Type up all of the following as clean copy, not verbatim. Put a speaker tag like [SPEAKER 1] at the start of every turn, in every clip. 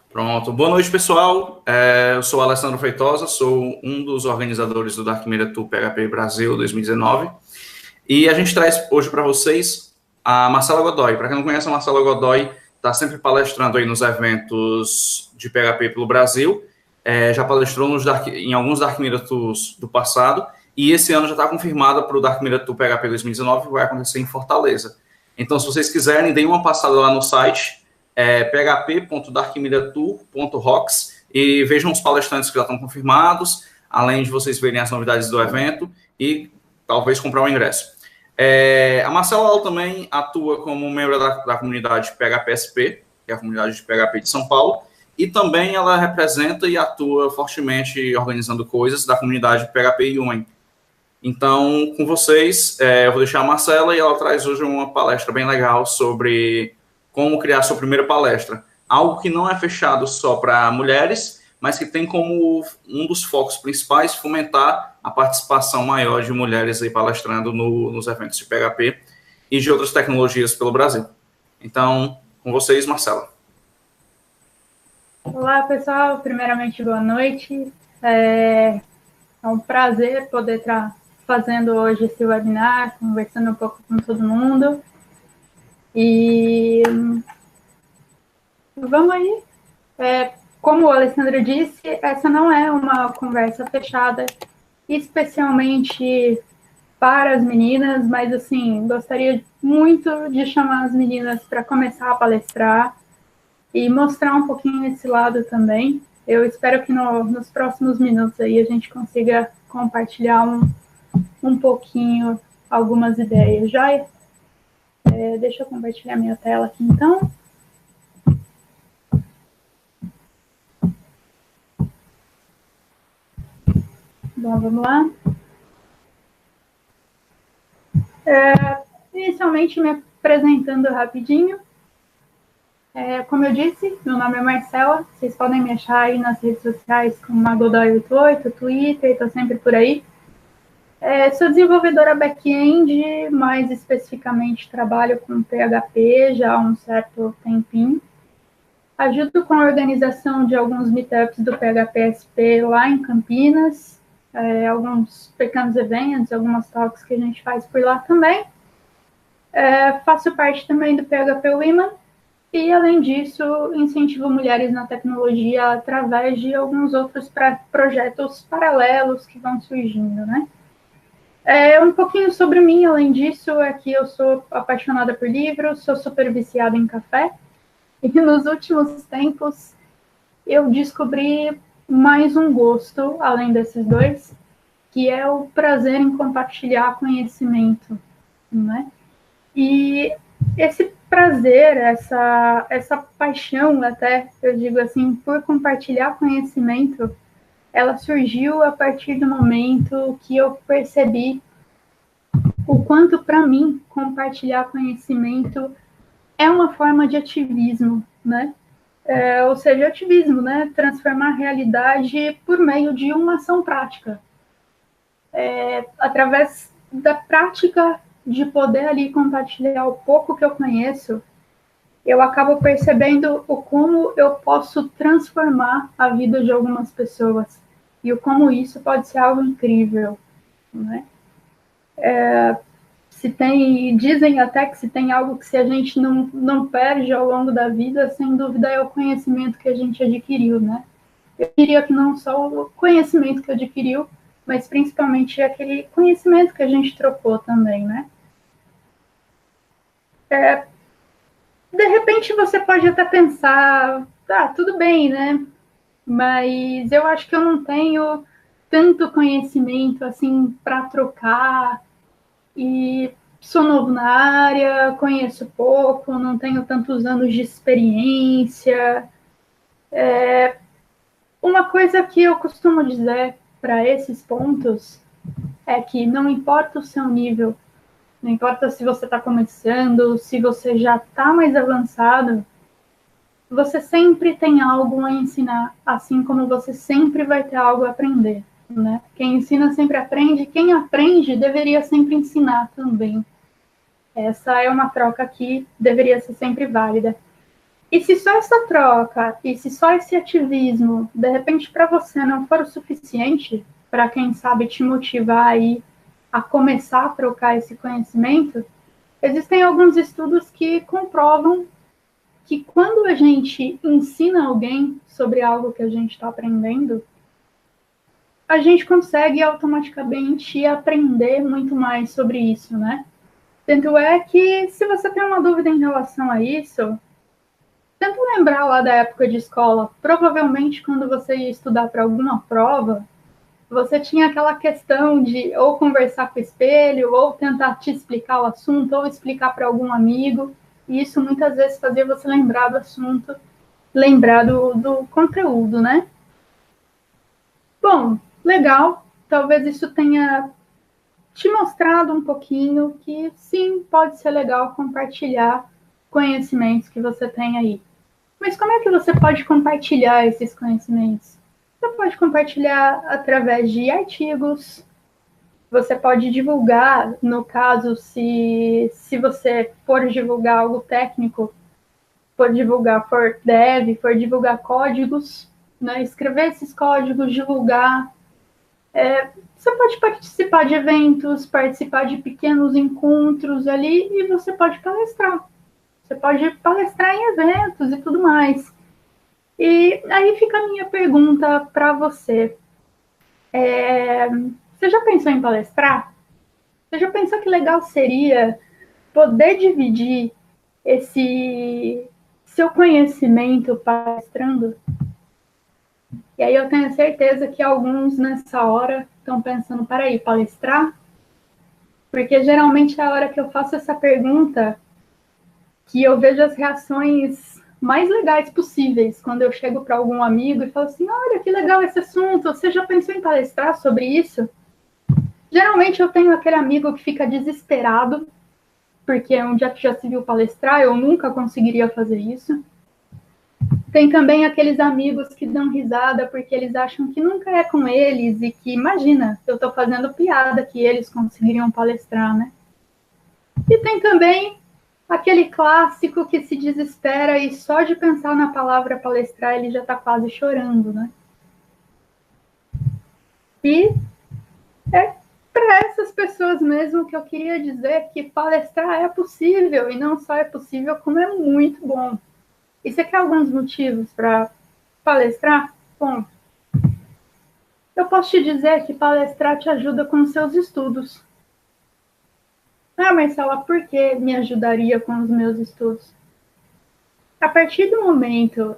[SPEAKER 1] Pronto. Boa noite, pessoal. Eu sou Alessandro Feitosa, sou um dos organizadores do Dark Media Tour PHP Brasil 2019. E a gente traz hoje para vocês a Marcela Godoy. Para quem não conhece, a Marcela Godoy está sempre palestrando aí nos eventos de PHP pelo Brasil. Já palestrou em alguns Dark Media Tours do passado. E esse ano já está confirmada para o Dark Media Tour PHP 2019, que vai acontecer em Fortaleza. Então, se vocês quiserem, deem uma passada lá no site, php.darkmediatour.rocks, e vejam os palestrantes que já estão confirmados, além de vocês verem as novidades do evento e talvez comprar um ingresso. A Marcela também atua como membro da comunidade PHPSP, que é a comunidade de PHP de São Paulo, e também ela representa e atua fortemente organizando coisas da comunidade PHP UEM. Então, com vocês, eu vou deixar a Marcela e ela traz hoje uma palestra bem legal sobre como criar sua primeira palestra. Algo que não é fechado só para mulheres, mas que tem como um dos focos principais fomentar a participação maior de mulheres aí palestrando nos eventos de PHP e de outras tecnologias pelo Brasil. Então, com vocês, Marcela.
[SPEAKER 2] Olá, pessoal. Primeiramente, boa noite. É um prazer poder estar fazendo hoje esse webinar, conversando um pouco com todo mundo. E vamos aí. Como o Alessandro disse, essa não é uma conversa fechada, especialmente para as meninas, mas, assim, gostaria muito de chamar as meninas para começar a palestrar e mostrar um pouquinho esse lado também. Eu espero que nos próximos minutos aí a gente consiga compartilhar um pouquinho algumas ideias. Já deixa eu compartilhar minha tela aqui, então. Bom, vamos lá. Inicialmente, me apresentando rapidinho. Como eu disse, meu nome é Marcela. Vocês podem me achar aí nas redes sociais como Magodoy88, Twitter, estou sempre por aí. Sou desenvolvedora back-end, mais especificamente trabalho com PHP já há um certo tempinho. Ajudo com a organização de alguns meetups do PHPSP lá em Campinas, alguns pequenos eventos, algumas talks que a gente faz por lá também. Faço parte também do PHP Women e, além disso, incentivo mulheres na tecnologia através de alguns outros projetos paralelos que vão surgindo, né? Um pouquinho sobre mim, além disso, é que eu sou apaixonada por livros, sou super viciada em café, e nos últimos tempos eu descobri mais um gosto, além desses dois, que é o prazer em compartilhar conhecimento, né? E esse prazer, essa paixão, até, eu digo assim, por compartilhar conhecimento, ela surgiu a partir do momento que eu percebi o quanto, para mim, compartilhar conhecimento é uma forma de ativismo, né? Ou seja, ativismo, né? Transformar a realidade por meio de uma ação prática. Através da prática de poder ali compartilhar o pouco que eu conheço, eu acabo percebendo o como eu posso transformar a vida de algumas pessoas e o como isso pode ser algo incrível, né? Dizem até que se tem algo que se a gente não perde ao longo da vida, sem dúvida é o conhecimento que a gente adquiriu, né? Eu diria que não só o conhecimento que adquiriu, mas principalmente aquele conhecimento que a gente trocou também, né? De repente você pode até pensar, tudo bem, né? Mas eu acho que eu não tenho tanto conhecimento assim para trocar e sou novo na área, conheço pouco, não tenho tantos anos de experiência. Uma coisa que eu costumo dizer para esses pontos é que não importa o seu nível, não importa se você está começando, se você já está mais avançado, você sempre tem algo a ensinar, assim como você sempre vai ter algo a aprender, né? Quem ensina sempre aprende, quem aprende deveria sempre ensinar também. Essa é uma troca que deveria ser sempre válida. E se só essa troca, e se só esse ativismo, de repente, para você não for o suficiente, para quem sabe te motivar aí a começar a trocar esse conhecimento, existem alguns estudos que comprovam que quando a gente ensina alguém sobre algo que a gente está aprendendo, a gente consegue automaticamente aprender muito mais sobre isso, né? Tanto é que, se você tem uma dúvida em relação a isso, tenta lembrar lá da época de escola. Provavelmente, quando você ia estudar para alguma prova, você tinha aquela questão de ou conversar com o espelho, ou tentar te explicar o assunto, ou explicar para algum amigo. E isso muitas vezes fazia você lembrar do assunto, lembrar do conteúdo, né? Bom, legal. Talvez isso tenha te mostrado um pouquinho que sim, pode ser legal compartilhar conhecimentos que você tem aí. Mas como é que você pode compartilhar esses conhecimentos? Você pode compartilhar através de artigos, você pode divulgar, no caso, se você for divulgar algo técnico, for dev, for divulgar códigos, né? Escrever esses códigos, divulgar. Você pode participar de eventos, participar de pequenos encontros ali e você pode palestrar. Você pode palestrar em eventos e tudo mais. E aí fica a minha pergunta para você. Você já pensou em palestrar? Você já pensou que legal seria poder dividir esse seu conhecimento palestrando? E aí eu tenho certeza que alguns nessa hora estão pensando, peraí, palestrar? Porque geralmente é a hora que eu faço essa pergunta que eu vejo as reações mais legais possíveis quando eu chego para algum amigo e falo assim, olha, que legal esse assunto, você já pensou em palestrar sobre isso? Geralmente eu tenho aquele amigo que fica desesperado, porque um dia que já se viu palestrar, eu nunca conseguiria fazer isso. Tem também aqueles amigos que dão risada porque eles acham que nunca é com eles e que, imagina, eu estou fazendo piada que eles conseguiriam palestrar, né? E tem também aquele clássico que se desespera e só de pensar na palavra palestrar ele já está quase chorando, né? E é para essas pessoas mesmo que eu queria dizer que palestrar é possível, e não só é possível, como é muito bom. E você quer alguns motivos para palestrar? Bom, eu posso te dizer que palestrar te ajuda com os seus estudos. Ah, Marcela, por que me ajudaria com os meus estudos? A partir do momento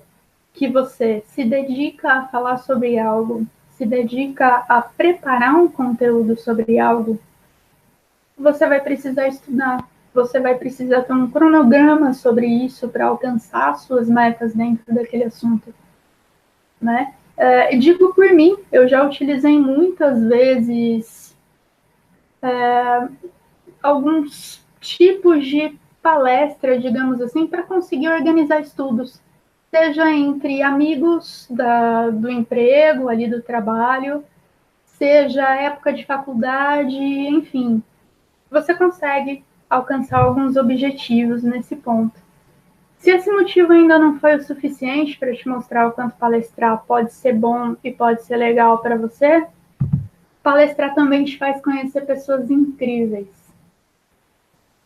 [SPEAKER 2] que você se dedica a falar sobre algo, se dedica a preparar um conteúdo sobre algo, você vai precisar estudar, você vai precisar ter um cronograma sobre isso para alcançar suas metas dentro daquele assunto, né? Digo por mim, eu já utilizei muitas vezes alguns tipos de palestra, digamos assim, para conseguir organizar estudos, seja entre amigos do emprego, ali do trabalho, seja época de faculdade, enfim, você consegue alcançar alguns objetivos nesse ponto. Se esse motivo ainda não foi o suficiente para te mostrar o quanto palestrar pode ser bom e pode ser legal para você, palestrar também te faz conhecer pessoas incríveis.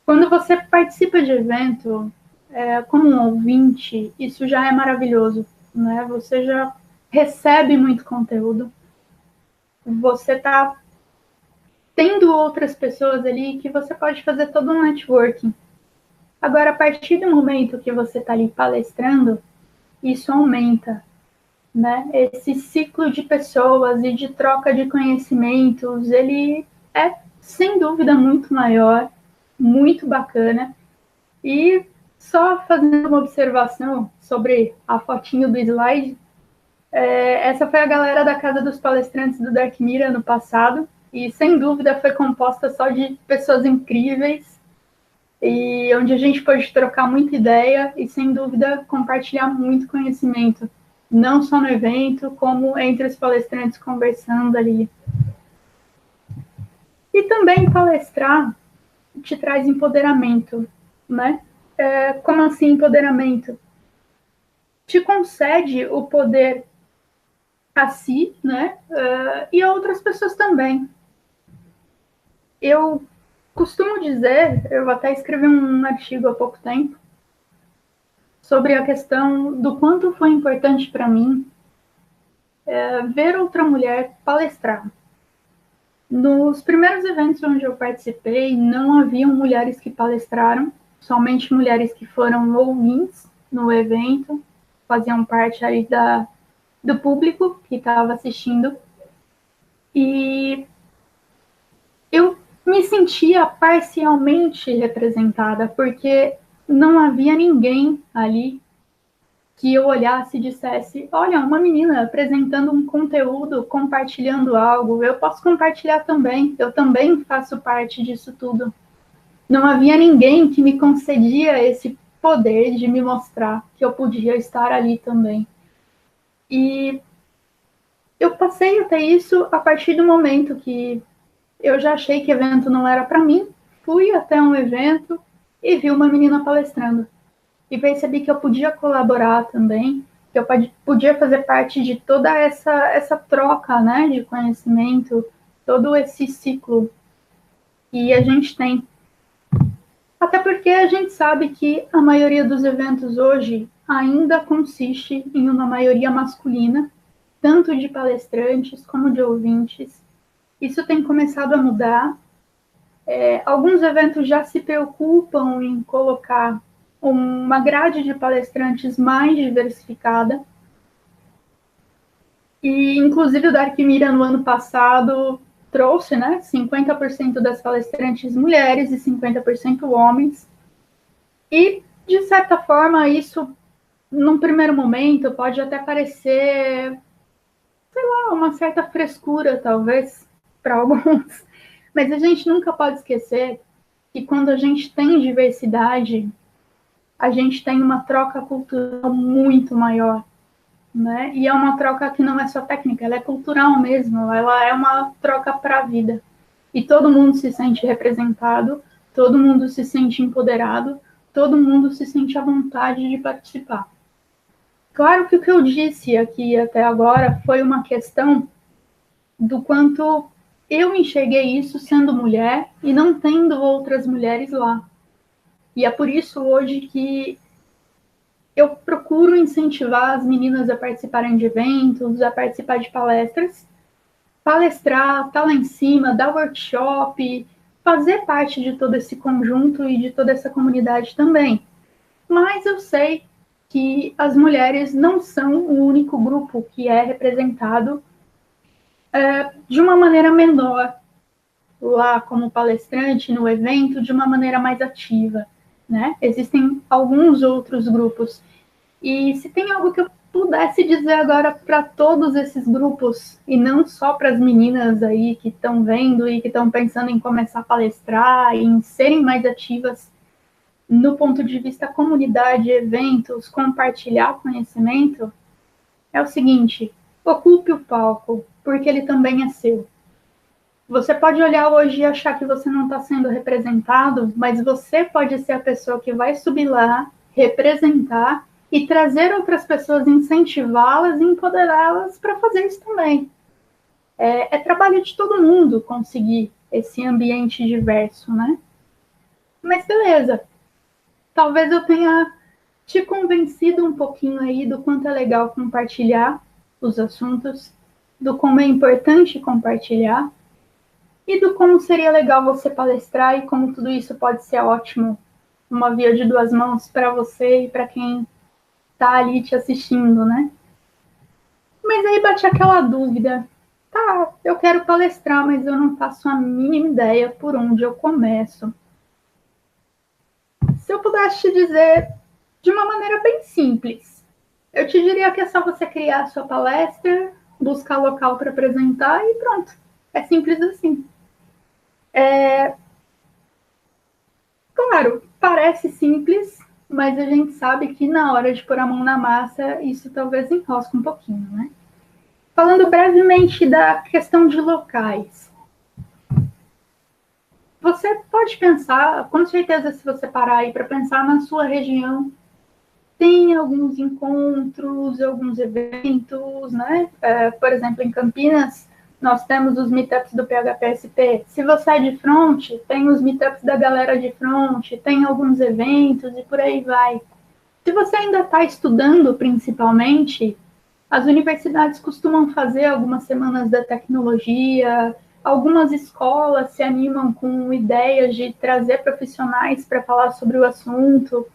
[SPEAKER 2] Quando você participa de evento, como um ouvinte, isso já é maravilhoso, né? Você já recebe muito conteúdo, você está tendo outras pessoas ali que você pode fazer todo um networking. Agora, a partir do momento que você está ali palestrando, isso aumenta, né? Esse ciclo de pessoas e de troca de conhecimentos, ele é, sem dúvida, muito maior, muito bacana. E só fazendo uma observação sobre a fotinho do slide, essa foi a galera da Casa dos Palestrantes do Dark Mirror ano passado, e sem dúvida foi composta só de pessoas incríveis, e onde a gente pôde trocar muita ideia e, sem dúvida, compartilhar muito conhecimento, não só no evento, como entre os palestrantes conversando ali. E também palestrar te traz empoderamento, né? Como assim empoderamento? te concede o poder a si, né? E a outras pessoas também. Eu costumo dizer, eu até escrevi um artigo há pouco tempo, sobre a questão do quanto foi importante para mim ver outra mulher palestrar. Nos primeiros eventos onde eu participei, não haviam mulheres que palestraram, somente mulheres que foram ouvintes no evento, faziam parte aí do público que estava assistindo. E eu me sentia parcialmente representada, porque não havia ninguém ali que eu olhasse e dissesse, olha, uma menina apresentando um conteúdo, compartilhando algo, eu posso compartilhar também, eu também faço parte disso tudo. Não havia ninguém que me concedia esse poder de me mostrar que eu podia estar ali também. E eu passei até isso a partir do momento que eu já achei que evento não era para mim, fui até um evento e vi uma menina palestrando. E percebi que eu podia colaborar também, que eu podia fazer parte de toda essa troca, né, de conhecimento, todo esse ciclo que a gente tem. Até porque a gente sabe que a maioria dos eventos hoje ainda consiste em uma maioria masculina, tanto de palestrantes como de ouvintes. Isso tem começado a mudar. Alguns eventos já se preocupam em colocar uma grade de palestrantes mais diversificada. E, inclusive, o Dark Mira, no ano passado, trouxe, né, 50% das palestrantes mulheres e 50% homens. E, de certa forma, isso, num primeiro momento, pode até parecer, sei lá, uma certa frescura, talvez, para alguns. Mas a gente nunca pode esquecer que quando a gente tem diversidade, a gente tem uma troca cultural muito maior, né? E é uma troca que não é só técnica, ela é cultural mesmo, ela é uma troca para a vida. E todo mundo se sente representado, todo mundo se sente empoderado, todo mundo se sente à vontade de participar. Claro que o que eu disse aqui até agora foi uma questão do quanto eu enxerguei isso sendo mulher e não tendo outras mulheres lá. E é por isso hoje que eu procuro incentivar as meninas a participarem de eventos, a participar de palestras, palestrar, estar lá em cima, dar workshop, fazer parte de todo esse conjunto e de toda essa comunidade também. Mas eu sei que as mulheres não são o único grupo que é representado de uma maneira menor lá como palestrante no evento, de uma maneira mais ativa, né? Existem alguns outros grupos. E se tem algo que eu pudesse dizer agora para todos esses grupos, e não só para as meninas aí que estão vendo e que estão pensando em começar a palestrar, em serem mais ativas no ponto de vista comunidade, eventos, compartilhar conhecimento, é o seguinte: ocupe o palco, porque ele também é seu. Você pode olhar hoje e achar que você não está sendo representado, mas você pode ser a pessoa que vai subir lá, representar e trazer outras pessoas, incentivá-las e empoderá-las para fazer isso também. É trabalho de todo mundo conseguir esse ambiente diverso, né? Mas beleza, talvez eu tenha te convencido um pouquinho aí do quanto é legal compartilhar os assuntos, do como é importante compartilhar e do como seria legal você palestrar e como tudo isso pode ser ótimo, uma via de duas mãos para você e para quem está ali te assistindo, né? Mas aí bate aquela dúvida. Tá, eu quero palestrar, mas eu não faço a mínima ideia por onde eu começo. Se eu pudesse te dizer de uma maneira bem simples, eu te diria que é só você criar a sua palestra, buscar local para apresentar e pronto. É simples assim. Claro, parece simples, mas a gente sabe que na hora de pôr a mão na massa, isso talvez enrosque um pouquinho, né? Falando brevemente da questão de locais. Você pode pensar, com certeza, se você parar aí para pensar na sua região, tem alguns encontros, alguns eventos, né? Por exemplo, em Campinas, nós temos os meetups do PHPSP. Se você é de front, tem os meetups da galera de front, tem alguns eventos e por aí vai. Se você ainda está estudando, principalmente, as universidades costumam fazer algumas semanas da tecnologia, algumas escolas se animam com ideias de trazer profissionais para falar sobre o assunto.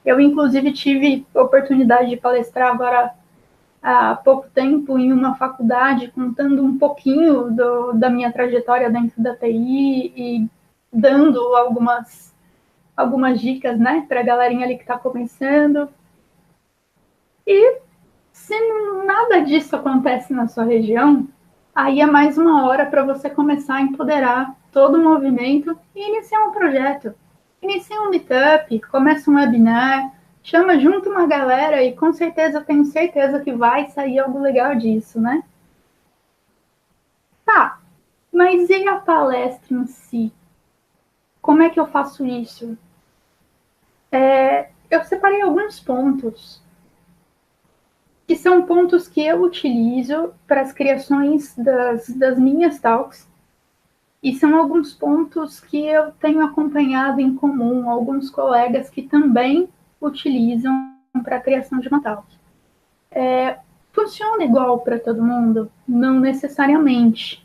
[SPEAKER 2] Eu, inclusive, tive a oportunidade de palestrar agora há pouco tempo em uma faculdade, contando um pouquinho da minha trajetória dentro da TI e dando algumas dicas, né, para a galerinha ali que está começando. E se nada disso acontece na sua região, aí é mais uma hora para você começar a empoderar todo o movimento e iniciar um projeto. Inicia um meetup, começa um webinar, chama junto uma galera e com certeza, tenho certeza que vai sair algo legal disso, né? Tá, mas e a palestra em si? Como é que eu faço isso? Eu separei alguns pontos que são pontos que eu utilizo para as criações das minhas talks, e são alguns pontos que eu tenho acompanhado em comum, alguns colegas que também utilizam para a criação de uma talk. Funciona igual para todo mundo? Não necessariamente.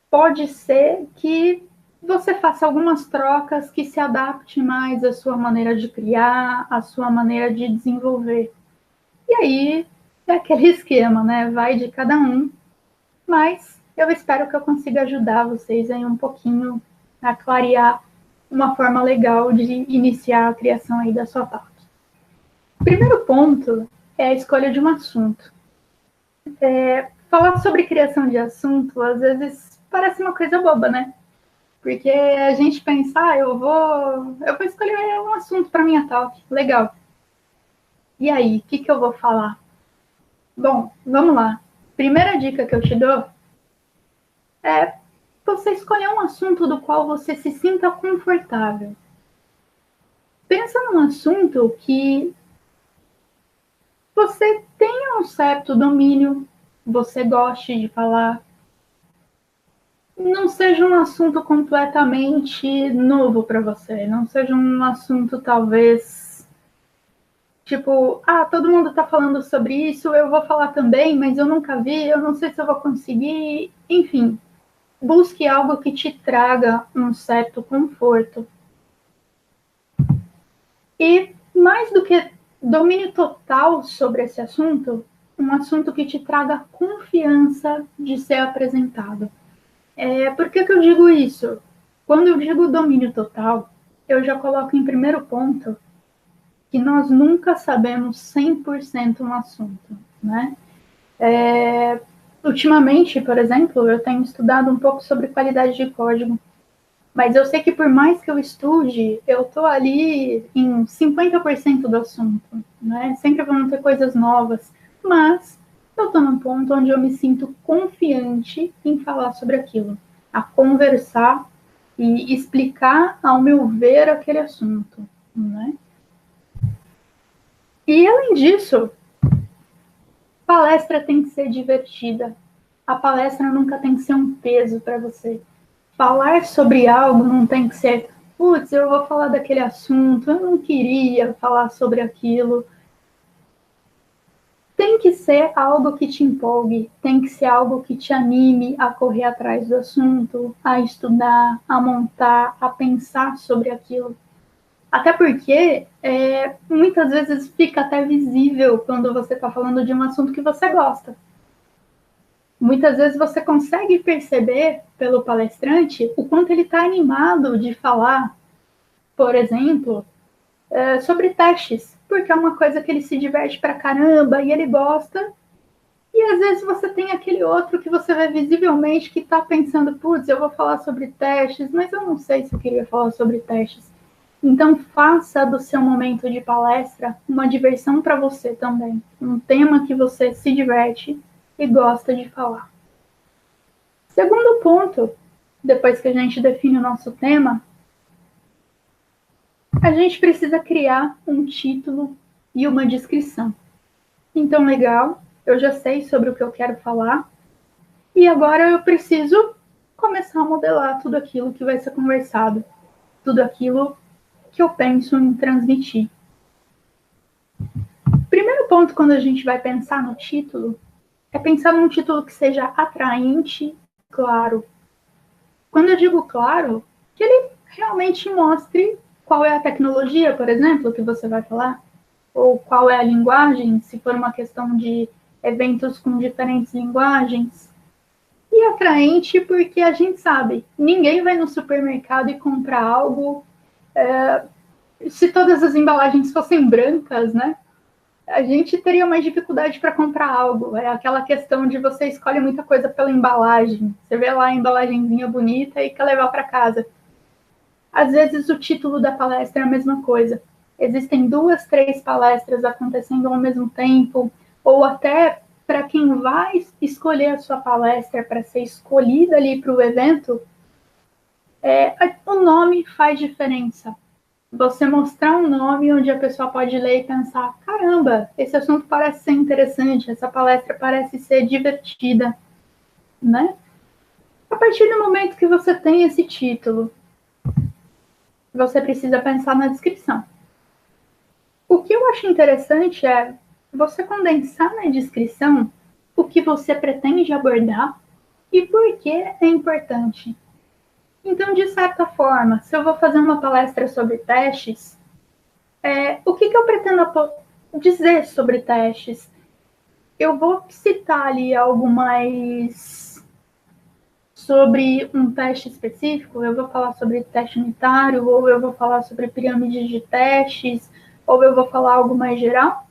[SPEAKER 2] Pode ser que você faça algumas trocas que se adapte mais à sua maneira de criar, à sua maneira de desenvolver. E aí, é aquele esquema, né? Vai de cada um, mas eu espero que eu consiga ajudar vocês aí um pouquinho a clarear uma forma legal de iniciar a criação aí da sua pauta. O primeiro ponto é a escolha de um assunto. Falar sobre criação de assunto, às vezes, parece uma coisa boba, né? Porque a gente pensa, eu vou escolher um assunto para minha talk, legal. E aí, o que eu vou falar? Bom, vamos lá. Primeira dica que eu te dou é você escolher um assunto do qual você se sinta confortável. Pensa num assunto que você tenha um certo domínio, você goste de falar. Não seja um assunto completamente novo para você. Não seja um assunto, talvez, tipo, todo mundo está falando sobre isso, eu vou falar também, mas eu nunca vi, eu não sei se eu vou conseguir. Enfim, busque algo que te traga um certo conforto. E mais do que domínio total sobre esse assunto, um assunto que te traga confiança de ser apresentado. Por que eu digo isso? Quando eu digo domínio total, eu já coloco em primeiro ponto que nós nunca sabemos 100% um assunto, né? Ultimamente, por exemplo, eu tenho estudado um pouco sobre qualidade de código, mas eu sei que por mais que eu estude, eu estou ali em 50% do assunto, né? Sempre vão ter coisas novas, mas eu estou num ponto onde eu me sinto confiante em falar sobre aquilo, a conversar e explicar, ao meu ver, aquele assunto, né? E, além disso, palestra tem que ser divertida. A palestra nunca tem que ser um peso para você. Falar sobre algo não tem que ser, putz, eu vou falar daquele assunto, eu não queria falar sobre aquilo. Tem que ser algo que te empolgue, tem que ser algo que te anime a correr atrás do assunto, a estudar, a montar, a pensar sobre aquilo. Até porque muitas vezes fica até visível quando você está falando de um assunto que você gosta. Muitas vezes você consegue perceber pelo palestrante o quanto ele está animado de falar, por exemplo, sobre testes, porque é uma coisa que ele se diverte pra caramba e ele gosta. E às vezes você tem aquele outro que você vê visivelmente que está pensando, putz, eu vou falar sobre testes, mas eu não sei se eu queria falar sobre testes. Então faça do seu momento de palestra uma diversão para você também, um tema que você se diverte e gosta de falar. Segundo ponto, depois que a gente define o nosso tema, a gente precisa criar um título e uma descrição. Então, legal, eu já sei sobre o que eu quero falar, e agora eu preciso começar a modelar tudo aquilo que vai ser conversado, tudo aquilo que eu penso em transmitir. Primeiro ponto, quando a gente vai pensar no título, é pensar num título que seja atraente, claro. Quando eu digo claro, que ele realmente mostre qual é a tecnologia, por exemplo, que você vai falar, ou qual é a linguagem, se for uma questão de eventos com diferentes linguagens. E atraente porque a gente sabe, ninguém vai no supermercado e comprar algo se todas as embalagens fossem brancas, né? A gente teria mais dificuldade para comprar algo. É aquela questão de você escolhe muita coisa pela embalagem. Você vê lá a embalagenzinha bonita e quer levar para casa. Às vezes o título da palestra é a mesma coisa. Existem 2, 3 palestras acontecendo ao mesmo tempo, ou até para quem vai escolher a sua palestra para ser escolhida ali para o evento, o nome faz diferença. Você mostrar um nome onde a pessoa pode ler e pensar, caramba, esse assunto parece ser interessante, essa palestra parece ser divertida, né? A partir do momento que você tem esse título, você precisa pensar na descrição. O que eu acho interessante é você condensar na descrição o que você pretende abordar e por que é importante. Então, de certa forma, se eu vou fazer uma palestra sobre testes, o que eu pretendo dizer sobre testes? Eu vou citar ali algo mais sobre um teste específico, eu vou falar sobre teste unitário, ou eu vou falar sobre pirâmides de testes, ou eu vou falar algo mais geral.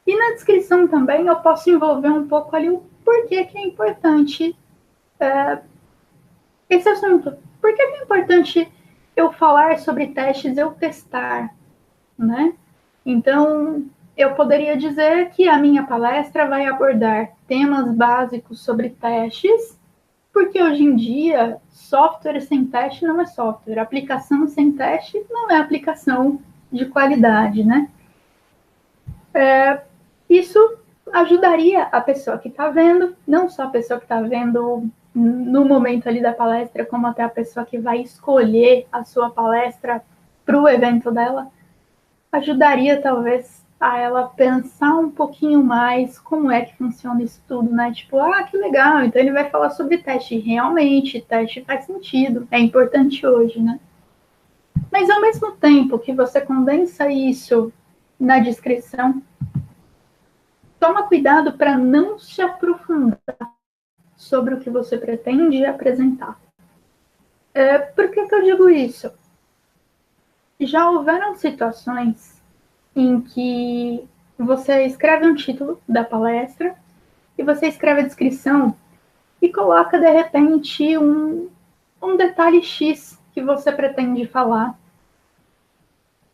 [SPEAKER 2] E na descrição também eu posso envolver um pouco ali o porquê que é importante esse assunto. Por que é importante eu falar sobre testes, eu testar, né? Então, eu poderia dizer que a minha palestra vai abordar temas básicos sobre testes, porque hoje em dia, software sem teste não é software, aplicação sem teste não é aplicação de qualidade, né? Isso ajudaria a pessoa que está vendo, não só a pessoa que está vendo no momento ali da palestra, como até a pessoa que vai escolher a sua palestra para o evento dela, ajudaria talvez a ela pensar um pouquinho mais como é que funciona isso tudo, né? Tipo, que legal, então ele vai falar sobre teste. Realmente, teste faz sentido, é importante hoje, né? Mas ao mesmo tempo que você condensa isso na descrição, toma cuidado para não se aprofundar sobre o que você pretende apresentar. Por que eu digo isso? Já houveram situações em que você escreve um título da palestra e você escreve a descrição e coloca, de repente, um detalhe X que você pretende falar.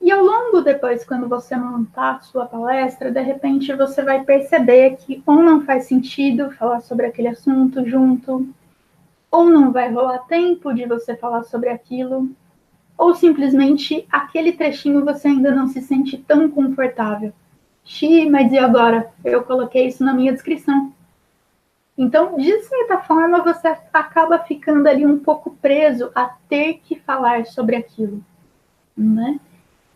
[SPEAKER 2] E ao longo depois, quando você montar a sua palestra, de repente você vai perceber que ou não faz sentido falar sobre aquele assunto junto, ou não vai rolar tempo de você falar sobre aquilo, ou simplesmente aquele trechinho você ainda não se sente tão confortável. Mas e agora? Eu coloquei isso na minha descrição. Então, de certa forma, você acaba ficando ali um pouco preso a ter que falar sobre aquilo, né?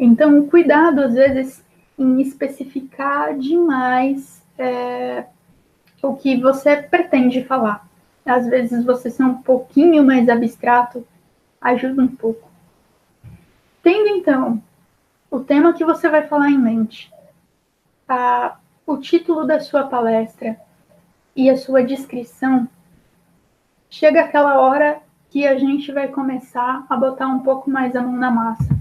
[SPEAKER 2] Então, cuidado, às vezes, em especificar demais o que você pretende falar. Às vezes, você ser um pouquinho mais abstrato ajuda um pouco. Tendo, então, o tema que você vai falar em mente, o título da sua palestra e a sua descrição, chega aquela hora que a gente vai começar a botar um pouco mais a mão na massa.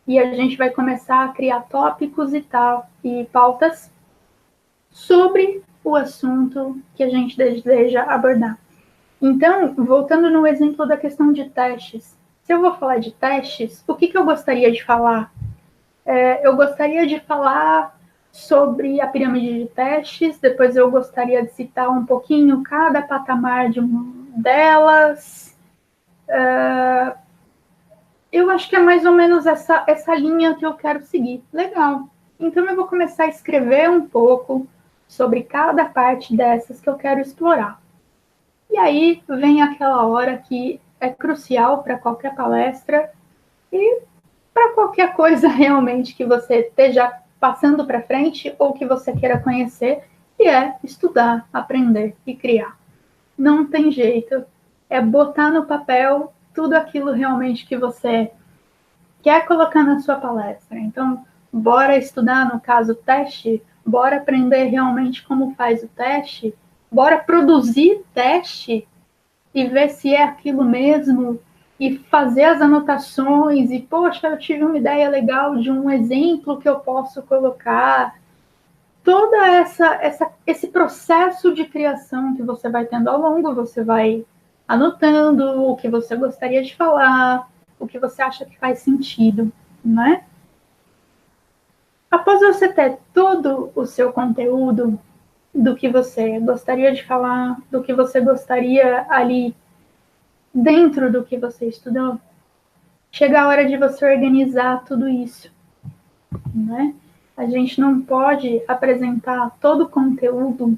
[SPEAKER 2] E a gente vai começar a criar tópicos e tal, e pautas sobre o assunto que a gente deseja abordar. Então, voltando no exemplo da questão de testes, se eu vou falar de testes, o que eu gostaria de falar? Eu gostaria de falar sobre a pirâmide de testes, depois eu gostaria de citar um pouquinho cada patamar de uma delas, Eu acho que é mais ou menos essa linha que eu quero seguir. Legal. Então, eu vou começar a escrever um pouco sobre cada parte dessas que eu quero explorar. E aí vem aquela hora que é crucial para qualquer palestra e para qualquer coisa realmente que você esteja passando para frente ou que você queira conhecer, que é estudar, aprender e criar. Não tem jeito. É botar no papel tudo aquilo realmente que você quer colocar na sua palestra. Então, bora estudar, no caso, teste, bora aprender realmente como faz o teste, bora produzir teste e ver se é aquilo mesmo, e fazer as anotações, e, poxa, eu tive uma ideia legal de um exemplo que eu posso colocar. Toda esse processo de criação que você vai tendo ao longo, você vai anotando o que você gostaria de falar, o que você acha que faz sentido, né? Após você ter todo o seu conteúdo do que você gostaria de falar, do que você gostaria ali dentro do que você estudou, chega a hora de você organizar tudo isso, né? A gente não pode apresentar todo o conteúdo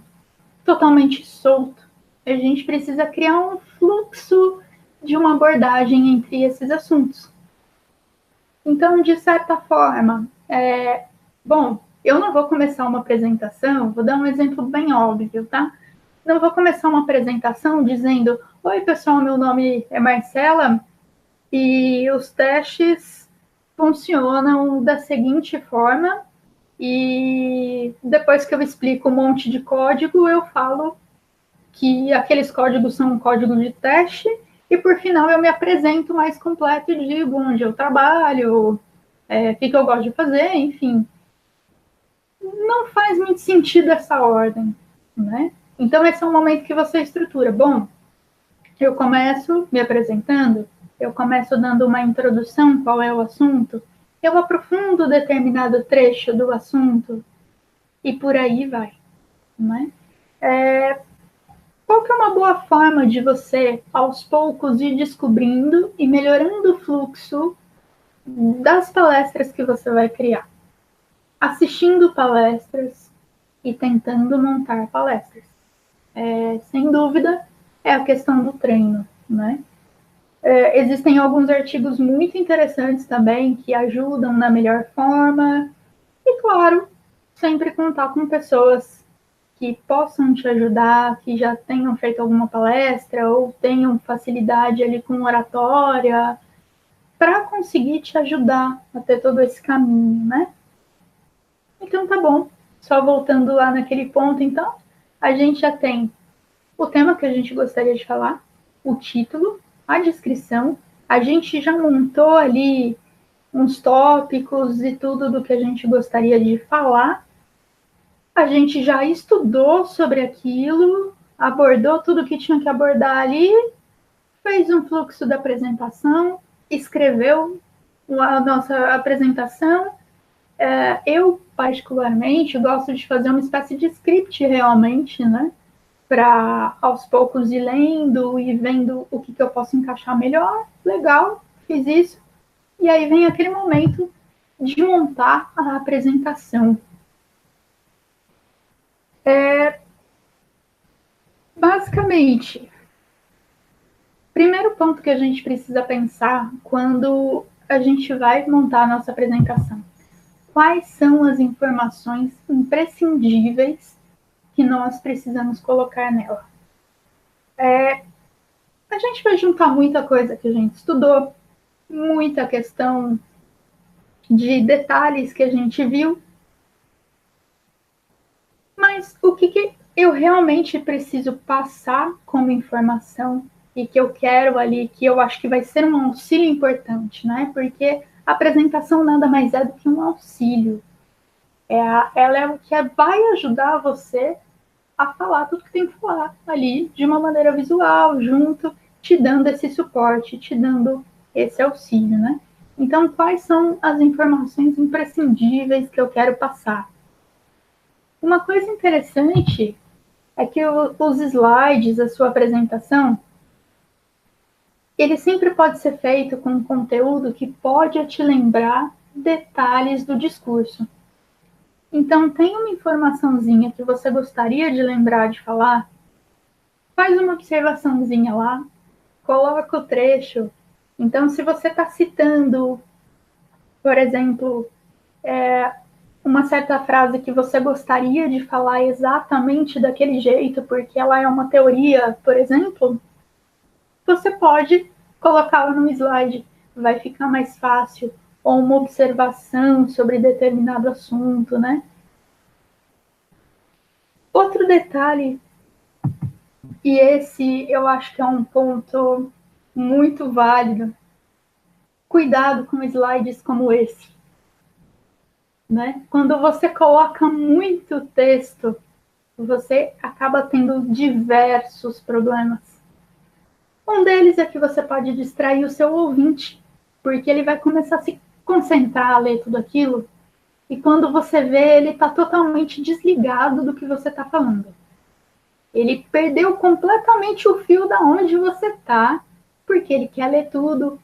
[SPEAKER 2] totalmente solto. A gente precisa criar um fluxo de uma abordagem entre esses assuntos. Então, de certa forma, bom, eu não vou começar uma apresentação, vou dar um exemplo bem óbvio, tá? Não vou começar uma apresentação dizendo: oi, pessoal, meu nome é Marcela e os testes funcionam da seguinte forma. E depois que eu explico um monte de código, eu falo que aqueles códigos são um código de teste, e por final eu me apresento mais completo e digo onde eu trabalho, o que eu gosto de fazer, enfim. Não faz muito sentido essa ordem, né? Então, esse é um momento que você estrutura. Bom, eu começo me apresentando, eu começo dando uma introdução, qual é o assunto, eu aprofundo determinado trecho do assunto, e por aí vai, né? Qual que é uma boa forma de você, aos poucos, ir descobrindo e melhorando o fluxo das palestras que você vai criar? Assistindo palestras e tentando montar palestras. Sem dúvida, é a questão do treino, né? Existem alguns artigos muito interessantes também que ajudam na melhor forma. E, claro, sempre contar com pessoas que possam te ajudar, que já tenham feito alguma palestra ou tenham facilidade ali com oratória, para conseguir te ajudar a ter todo esse caminho, né? Então, tá bom. Só voltando lá naquele ponto, então, a gente já tem o tema que a gente gostaria de falar, o título, a descrição, a gente já montou ali uns tópicos e tudo do que a gente gostaria de falar. A gente já estudou sobre aquilo, abordou tudo que tinha que abordar ali, fez um fluxo da apresentação, escreveu a nossa apresentação. Eu, particularmente, gosto de fazer uma espécie de script realmente, né? Para aos poucos ir lendo e vendo o que eu posso encaixar melhor. Legal, fiz isso. E aí vem aquele momento de montar a apresentação. Basicamente, primeiro ponto que a gente precisa pensar quando a gente vai montar a nossa apresentação. Quais são as informações imprescindíveis que nós precisamos colocar nela? A gente vai juntar muita coisa que a gente estudou, muita questão de detalhes que a gente viu, mas o que eu realmente preciso passar como informação e que eu quero ali, que eu acho que vai ser um auxílio importante, né? Porque a apresentação nada mais é do que um auxílio. Ela é o que vai ajudar você a falar tudo que tem que falar ali de uma maneira visual, junto, te dando esse suporte, te dando esse auxílio, né? Então, quais são as informações imprescindíveis que eu quero passar? Uma coisa interessante é que os slides, a sua apresentação, ele sempre pode ser feito com um conteúdo que pode te lembrar detalhes do discurso. Então, tem uma informaçãozinha que você gostaria de lembrar de falar? Faz uma observaçãozinha lá, coloca o trecho. Então, se você está citando, por exemplo, uma certa frase que você gostaria de falar exatamente daquele jeito, porque ela é uma teoria, por exemplo, você pode colocá-la no slide, vai ficar mais fácil, ou uma observação sobre determinado assunto, né? Outro detalhe, e esse eu acho que é um ponto muito válido, cuidado com slides como esse, né? Quando você coloca muito texto, você acaba tendo diversos problemas. Um deles é que você pode distrair o seu ouvinte, porque ele vai começar a se concentrar a ler tudo aquilo, e quando você vê, ele está totalmente desligado do que você está falando. Ele perdeu completamente o fio da onde você está, porque ele quer ler tudo,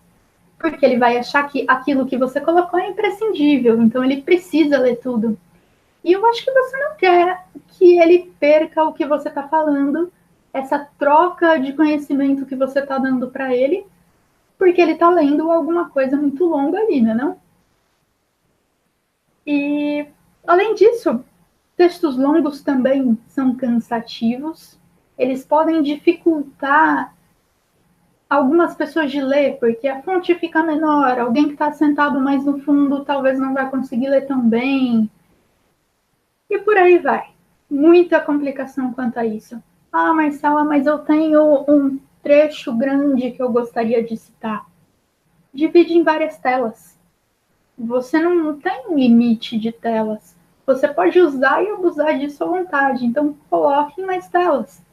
[SPEAKER 2] porque ele vai achar que aquilo que você colocou é imprescindível, então ele precisa ler tudo. E eu acho que você não quer que ele perca o que você está falando, essa troca de conhecimento que você está dando para ele, porque ele está lendo alguma coisa muito longa ali, né, não? E, além disso, textos longos também são cansativos, eles podem dificultar algumas pessoas de ler, porque a fonte fica menor, alguém que está sentado mais no fundo talvez não vai conseguir ler tão bem, e por aí vai. Muita complicação quanto a isso. Ah, Marcela, mas eu tenho um trecho grande que eu gostaria de citar. Divide em várias telas. Você não tem um limite de telas. Você pode usar e abusar disso à vontade. Então, coloque em mais telas.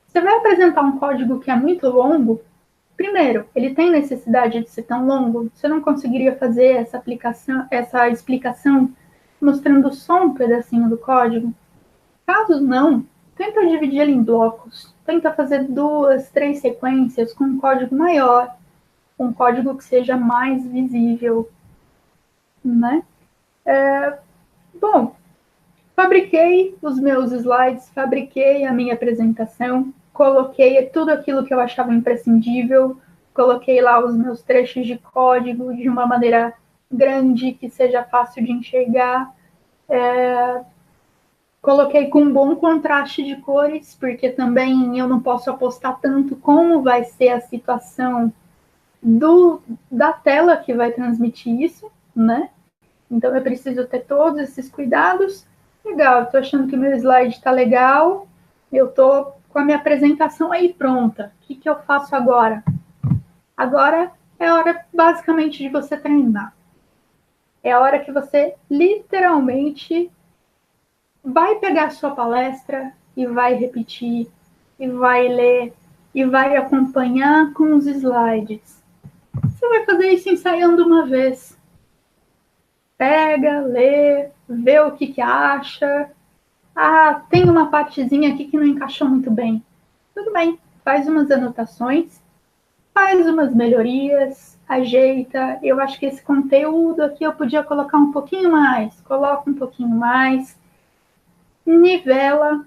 [SPEAKER 2] Você vai apresentar um código que é muito longo. Primeiro, ele tem necessidade de ser tão longo? Você não conseguiria fazer essa explicação mostrando só um pedacinho do código? Caso não, tenta dividir ele em blocos. Tenta fazer 2, 3 sequências com um código maior, um código que seja mais visível, né? Bom, fabriquei os meus slides, fabriquei a minha apresentação, coloquei tudo aquilo que eu achava imprescindível, coloquei lá os meus trechos de código de uma maneira grande, que seja fácil de enxergar. Coloquei com um bom contraste de cores, porque também eu não posso apostar tanto como vai ser a situação da tela que vai transmitir isso, né? Então eu preciso ter todos esses cuidados. Legal, estou achando que meu slide está legal, eu estou com a minha apresentação aí pronta. O que eu faço agora? Agora é a hora, basicamente, de você treinar. É a hora que você, literalmente, vai pegar a sua palestra e vai repetir, e vai ler, e vai acompanhar com os slides. Você vai fazer isso ensaiando uma vez. Pega, lê, vê o que acha. Ah, tem uma partezinha aqui que não encaixou muito bem. Tudo bem, faz umas anotações, faz umas melhorias, ajeita. Eu acho que esse conteúdo aqui eu podia colocar um pouquinho mais. Coloca um pouquinho mais. Nivela.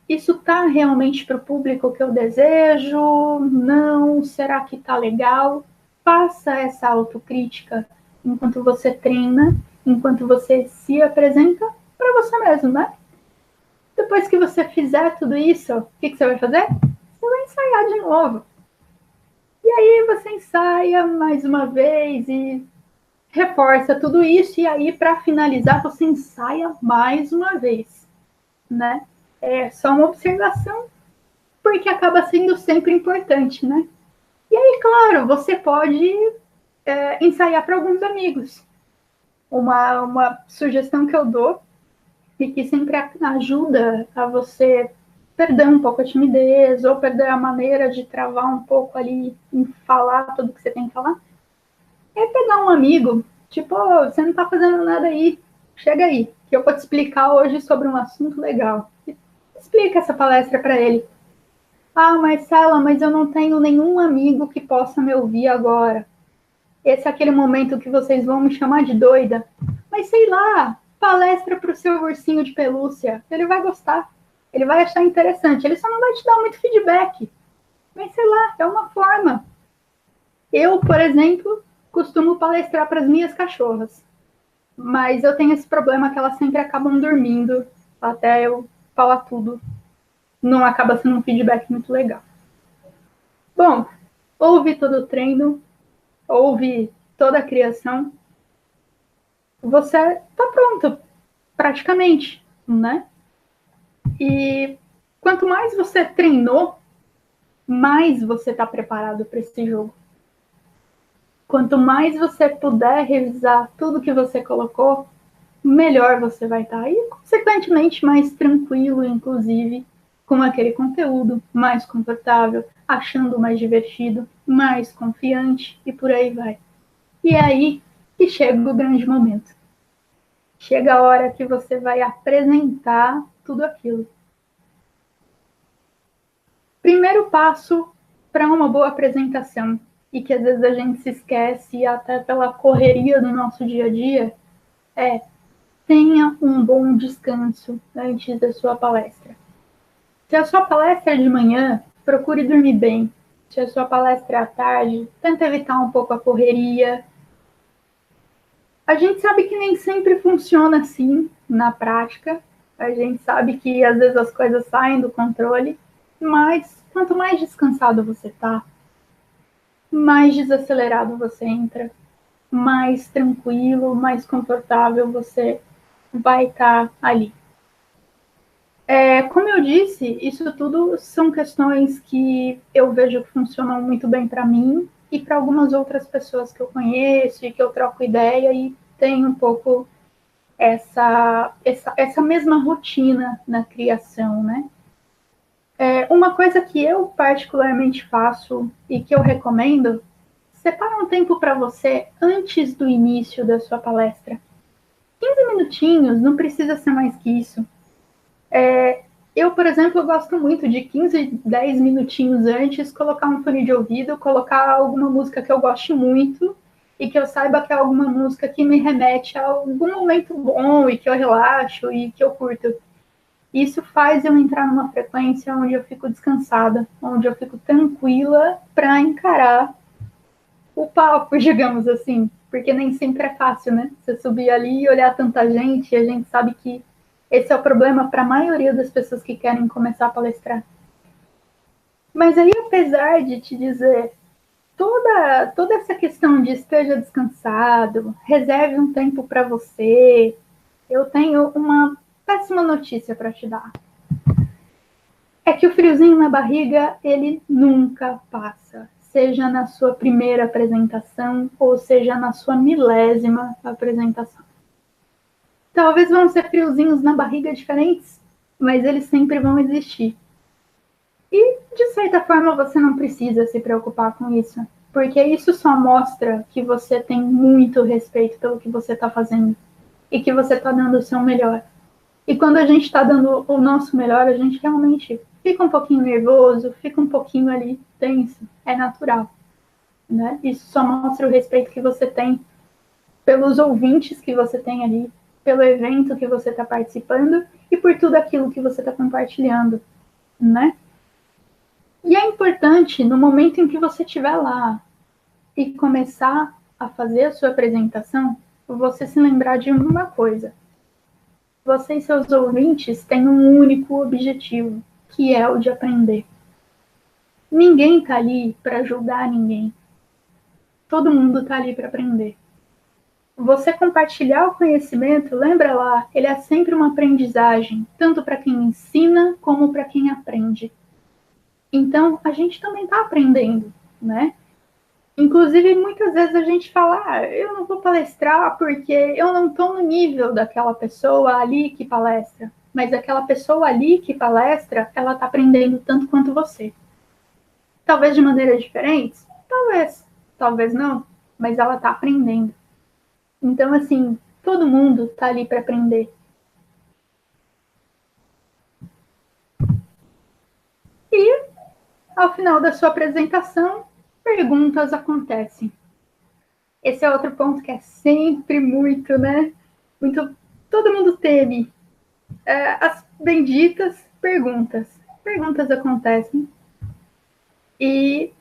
[SPEAKER 2] Isso está realmente para o público que eu desejo? Não? Será que está legal? Faça essa autocrítica enquanto você treina, enquanto você se apresenta para você mesmo, né? Depois que você fizer tudo isso, o que você vai fazer? Você vai ensaiar de novo. E aí você ensaia mais uma vez e reforça tudo isso, e aí, para finalizar, você ensaia mais uma vez, né? É só uma observação, porque acaba sendo sempre importante, né? E aí, claro, você pode ensaiar para alguns amigos. Uma sugestão que eu dou e que sempre ajuda a você perder um pouco a timidez ou perder a maneira de travar um pouco ali em falar tudo que você tem que falar, é pegar um amigo, tipo, oh, você não tá fazendo nada aí, chega aí, que eu vou te explicar hoje sobre um assunto legal. Explica essa palestra para ele. Ah, Marcela, mas eu não tenho nenhum amigo que possa me ouvir agora. Esse é aquele momento que vocês vão me chamar de doida. Mas sei lá, palestra para o seu ursinho de pelúcia. Ele vai gostar. Ele vai achar interessante. Ele só não vai te dar muito feedback. Mas sei lá, é uma forma. Eu, por exemplo, costumo palestrar para as minhas cachorras. Mas eu tenho esse problema que elas sempre acabam dormindo até eu falar tudo. Não acaba sendo um feedback muito legal. Bom, houve todo o treino, houve toda a criação. Você está pronto, praticamente, né? E quanto mais você treinou, mais você está preparado para esse jogo. Quanto mais você puder revisar tudo que você colocou, melhor você vai estar. E, consequentemente, mais tranquilo, inclusive, com aquele conteúdo, mais confortável, achando mais divertido, mais confiante e por aí vai. E é aí que chega o grande momento. Chega a hora que você vai apresentar tudo aquilo. Primeiro passo para uma boa apresentação, e que às vezes a gente se esquece até pela correria do nosso dia a dia, é: tenha um bom descanso antes da sua palestra. Se a sua palestra é de manhã, procure dormir bem. Se a sua palestra é à tarde, tenta evitar um pouco a correria. A gente sabe que nem sempre funciona assim na prática. A gente sabe que às vezes as coisas saem do controle, mas quanto mais descansado você tá, mais desacelerado você entra, mais tranquilo, mais confortável você vai estar ali. Como eu disse, isso tudo são questões que eu vejo que funcionam muito bem para mim e para algumas outras pessoas que eu conheço e que eu troco ideia e tem um pouco essa mesma rotina na criação, né? Uma coisa que eu particularmente faço e que eu recomendo: separa um tempo para você antes do início da sua palestra. 15 minutinhos, não precisa ser mais que isso. Eu, por exemplo, gosto muito de 15, 10 minutinhos antes, colocar um fone de ouvido, colocar alguma música que eu goste muito e que eu saiba que é alguma música que me remete a algum momento bom e que eu relaxo e que eu curto. Isso faz eu entrar numa frequência onde eu fico descansada, onde eu fico tranquila para encarar o palco, digamos assim, porque nem sempre é fácil, né? Você subir ali e olhar tanta gente, e a gente sabe que esse é o problema para a maioria das pessoas que querem começar a palestrar. Mas aí, apesar de te dizer toda essa questão de esteja descansado, reserve um tempo para você, eu tenho uma péssima notícia para te dar. É que o friozinho na barriga, ele nunca passa. Seja na sua primeira apresentação, ou seja na sua milésima apresentação. Talvez vão ser friozinhos na barriga diferentes, mas eles sempre vão existir. E, de certa forma, você não precisa se preocupar com isso, porque isso só mostra que você tem muito respeito pelo que você está fazendo e que você está dando o seu melhor. E quando a gente está dando o nosso melhor, a gente realmente fica um pouquinho nervoso, fica um pouquinho ali tenso, é natural, né? Isso só mostra o respeito que você tem pelos ouvintes que você tem ali, pelo evento que você está participando e por tudo aquilo que você está compartilhando, né? E é importante, no momento em que você estiver lá e começar a fazer a sua apresentação, você se lembrar de uma coisa: você e seus ouvintes têm um único objetivo, que é o de aprender. Ninguém está ali para julgar ninguém. Todo mundo está ali para aprender. Você compartilhar o conhecimento, lembra lá, ele é sempre uma aprendizagem, tanto para quem ensina como para quem aprende. Então, a gente também está aprendendo, né? Inclusive, muitas vezes a gente fala: eu não vou palestrar porque eu não estou no nível daquela pessoa ali que palestra. Mas aquela pessoa ali que palestra, ela está aprendendo tanto quanto você. Talvez de maneiras diferentes? Talvez. Talvez não. Mas ela está aprendendo. Então, assim, todo mundo está ali para aprender. E ao final da sua apresentação, perguntas acontecem. Esse é outro ponto que é sempre muito, né? Muito, todo mundo teme. As benditas perguntas. Perguntas acontecem. E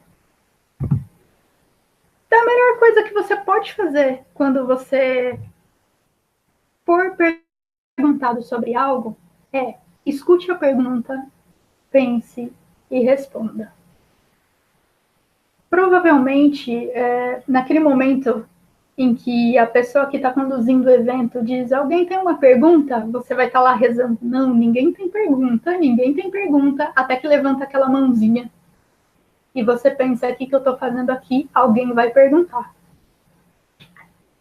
[SPEAKER 2] a melhor coisa que você pode fazer quando você for perguntado sobre algo é escute a pergunta, pense e responda. Provavelmente, naquele momento em que a pessoa que está conduzindo o evento diz alguém tem uma pergunta, você vai estar lá rezando, não, ninguém tem pergunta, até que levanta aquela mãozinha. E você pensa, o que eu estou fazendo aqui? Alguém vai perguntar.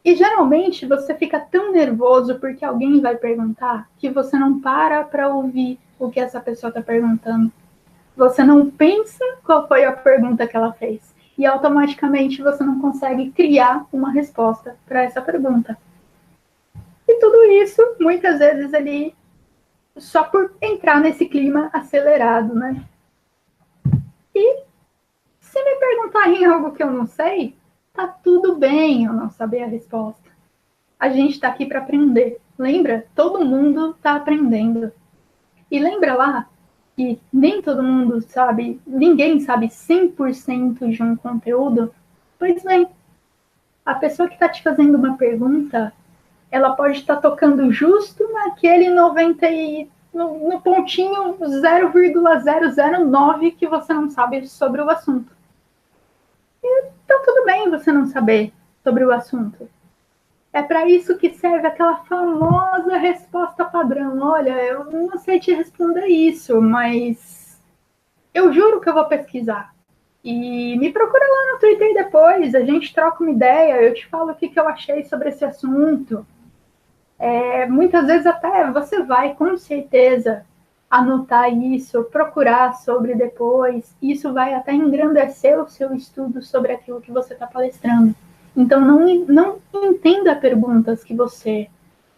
[SPEAKER 2] E geralmente você fica tão nervoso porque alguém vai perguntar que você não para ouvir o que essa pessoa está perguntando. Você não pensa qual foi a pergunta que ela fez. E automaticamente você não consegue criar uma resposta para essa pergunta. E tudo isso, muitas vezes, ali, só por entrar nesse clima acelerado, né? E se me perguntarem algo que eu não sei, tá tudo bem eu não saber a resposta. A gente está aqui para aprender. Lembra? Todo mundo está aprendendo. E lembra lá que nem todo mundo sabe, ninguém sabe 100% de um conteúdo? Pois bem, a pessoa que está te fazendo uma pergunta, ela pode estar tocando justo naquele 90 no pontinho 0,009 que você não sabe sobre o assunto. E tá tudo bem você não saber sobre o assunto. É para isso que serve aquela famosa resposta padrão. Olha, eu não sei te responder isso, mas eu juro que eu vou pesquisar. E me procura lá no Twitter depois, a gente troca uma ideia, eu te falo o que eu achei sobre esse assunto. Muitas vezes até você vai, com certeza, anotar isso, procurar sobre depois. Isso vai até engrandecer o seu estudo sobre aquilo que você está palestrando. Então, não entenda perguntas que você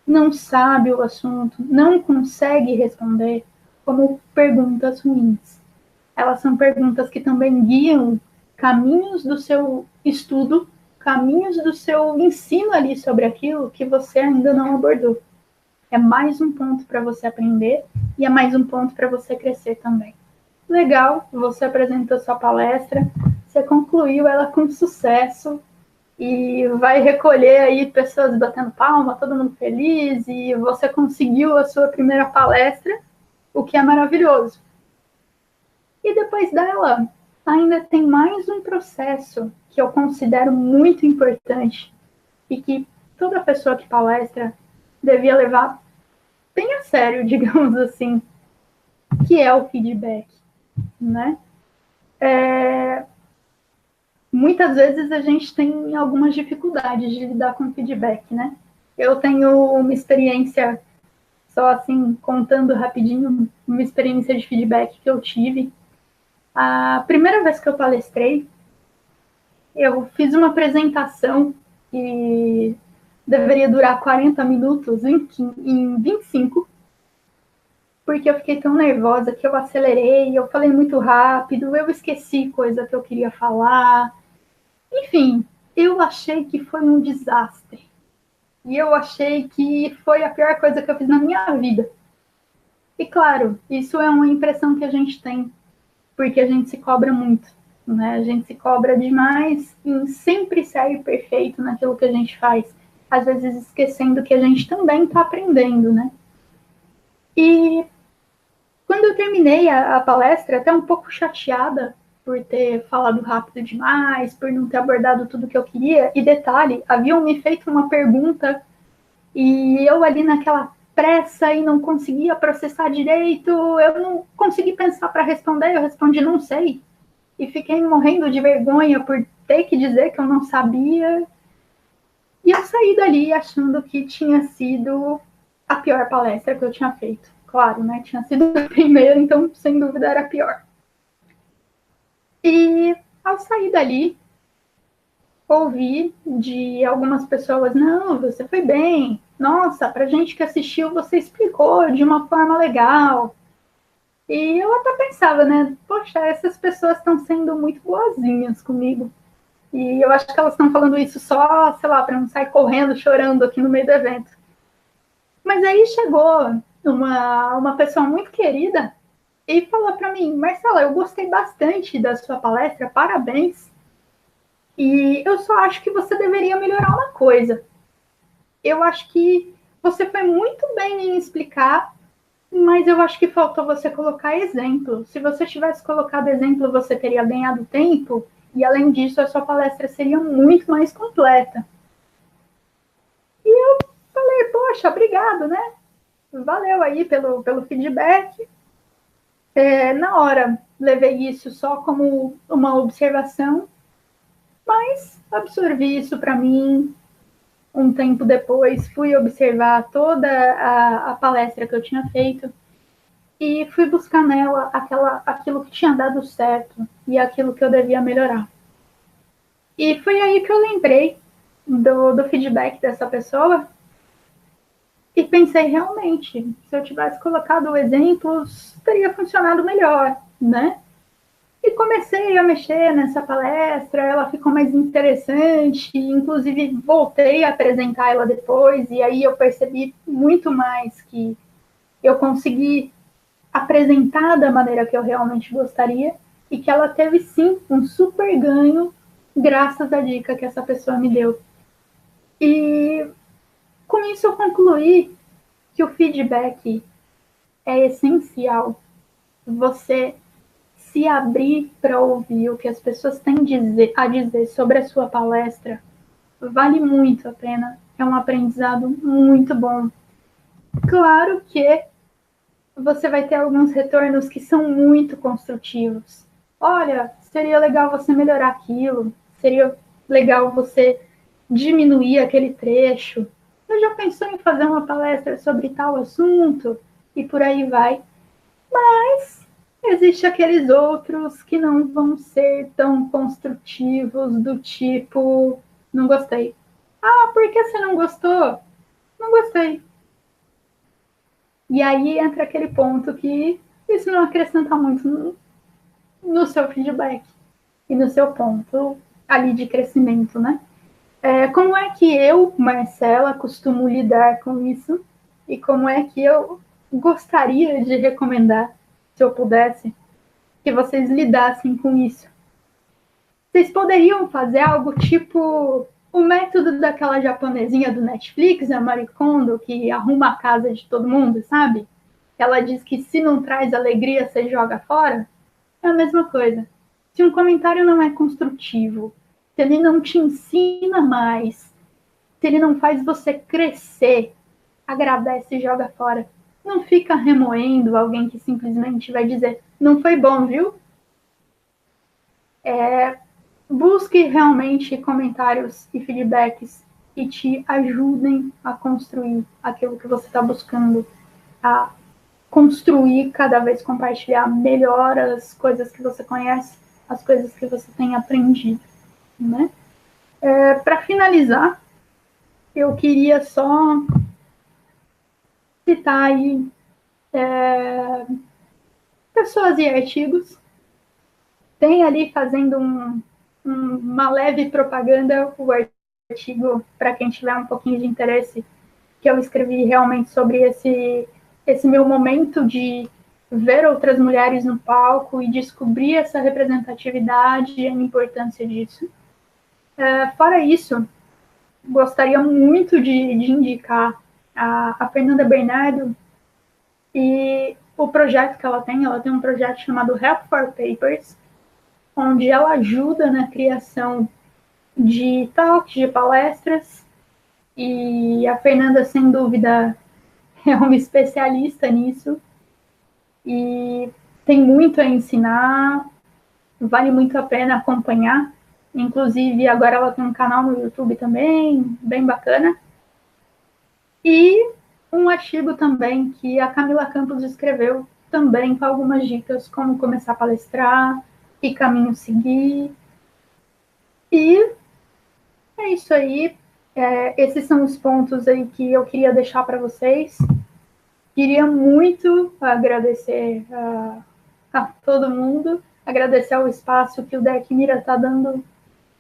[SPEAKER 2] não sabe o assunto, não consegue responder como perguntas ruins. Elas são perguntas que também guiam caminhos do seu estudo, caminhos do seu ensino ali sobre aquilo que você ainda não abordou. É mais um ponto para você aprender e é mais um ponto para você crescer também. Legal, você apresentou sua palestra, você concluiu ela com sucesso, e vai recolher aí pessoas batendo palma, todo mundo feliz, e você conseguiu a sua primeira palestra, o que é maravilhoso. E depois dela, ainda tem mais um processo que eu considero muito importante e que toda pessoa que palestra devia levar bem a sério, digamos assim, que é o feedback, né? Muitas vezes a gente tem algumas dificuldades de lidar com feedback, né? Eu tenho uma experiência, só assim, contando rapidinho, uma experiência de feedback que eu tive. A primeira vez que eu palestrei, eu fiz uma apresentação que deveria durar 40 minutos em 25, porque eu fiquei tão nervosa que eu acelerei, eu falei muito rápido, eu esqueci coisa que eu queria falar. Enfim, eu achei que foi um desastre. E eu achei que foi a pior coisa que eu fiz na minha vida. E claro, isso é uma impressão que a gente tem, porque a gente se cobra muito, né? A gente se cobra demais em sempre ser perfeito naquilo que a gente faz. Às vezes esquecendo que a gente também está aprendendo, né? E quando eu terminei a palestra, até um pouco chateada por ter falado rápido demais, por não ter abordado tudo que eu queria. E detalhe, haviam me feito uma pergunta e eu ali naquela pressa e não conseguia processar direito, eu não consegui pensar para responder, eu respondi não sei. E fiquei morrendo de vergonha por ter que dizer que eu não sabia. E eu saí dali achando que tinha sido a pior palestra que eu tinha feito. Claro, né? Tinha sido a primeira, então sem dúvida era a pior. E ao sair dali, ouvi de algumas pessoas, não, você foi bem. Nossa, pra gente que assistiu, você explicou de uma forma legal. E eu até pensava, né? Poxa, essas pessoas estão sendo muito boazinhas comigo. E eu acho que elas estão falando isso só, sei lá, para não sair correndo, chorando aqui no meio do evento. Mas aí chegou uma pessoa muito querida e falou para mim: Marcela, eu gostei bastante da sua palestra, parabéns. E eu só acho que você deveria melhorar uma coisa. Eu acho que você foi muito bem em explicar, mas eu acho que faltou você colocar exemplo. Se você tivesse colocado exemplo, você teria ganhado tempo, e além disso, a sua palestra seria muito mais completa. E eu falei, poxa, obrigado, né? Valeu aí pelo feedback. Na hora, levei isso só como uma observação, mas absorvi isso para mim. Um tempo depois, fui observar toda a palestra que eu tinha feito e fui buscar nela aquilo que tinha dado certo e aquilo que eu devia melhorar. E foi aí que eu lembrei do feedback dessa pessoa e pensei, realmente, se eu tivesse colocado exemplos, teria funcionado melhor, né? E comecei a mexer nessa palestra, ela ficou mais interessante, inclusive voltei a apresentar ela depois, e aí eu percebi muito mais que eu consegui apresentar da maneira que eu realmente gostaria, e que ela teve sim um super ganho graças à dica que essa pessoa me deu. E com isso eu concluí que o feedback é essencial. Você se abrir para ouvir o que as pessoas têm a dizer sobre a sua palestra vale muito a pena. É um aprendizado muito bom. Claro que você vai ter alguns retornos que são muito construtivos. Olha, seria legal você melhorar aquilo, seria legal você diminuir aquele trecho. Você já pensou em fazer uma palestra sobre tal assunto? E por aí vai. Mas existem aqueles outros que não vão ser tão construtivos, do tipo, não gostei. Ah, por que você não gostou? Não gostei. E aí entra aquele ponto que isso não acrescenta muito no seu feedback e no seu ponto ali de crescimento, né? Como é que eu, Marcela, costumo lidar com isso? E como é que eu gostaria de recomendar, se eu pudesse, que vocês lidassem com isso? Vocês poderiam fazer algo tipo o método daquela japonesinha do Netflix, a Marie Kondo, que arruma a casa de todo mundo, sabe? Ela diz que se não traz alegria, você joga fora. É a mesma coisa. Se um comentário não é construtivo, se ele não te ensina mais, se ele não faz você crescer, agradece e joga fora. Não fica remoendo alguém que simplesmente vai dizer, não foi bom, viu? Busque realmente comentários e feedbacks que te ajudem a construir aquilo que você está buscando, a construir cada vez, compartilhar melhor as coisas que você conhece, as coisas que você tem aprendido, né? Para finalizar, eu queria só citar aí pessoas e artigos. Tem ali fazendo uma leve propaganda o artigo, para quem tiver um pouquinho de interesse, que eu escrevi realmente sobre esse meu momento de ver outras mulheres no palco e descobrir essa representatividade e a importância disso. Fora isso, gostaria muito de indicar a Fernanda Bernardo e o projeto que ela tem. Ela tem um projeto chamado Help for Papers, onde ela ajuda na criação de talks, de palestras, e a Fernanda, sem dúvida, é uma especialista nisso, e tem muito a ensinar, vale muito a pena acompanhar. Inclusive, agora ela tem um canal no YouTube também, bem bacana. E um artigo também que a Camila Campos escreveu, também com algumas dicas como começar a palestrar, que caminho seguir. E é isso aí. Esses são os pontos aí que eu queria deixar para vocês. queria muito agradecer a todo mundo, agradecer ao espaço que o Deck Mira está dando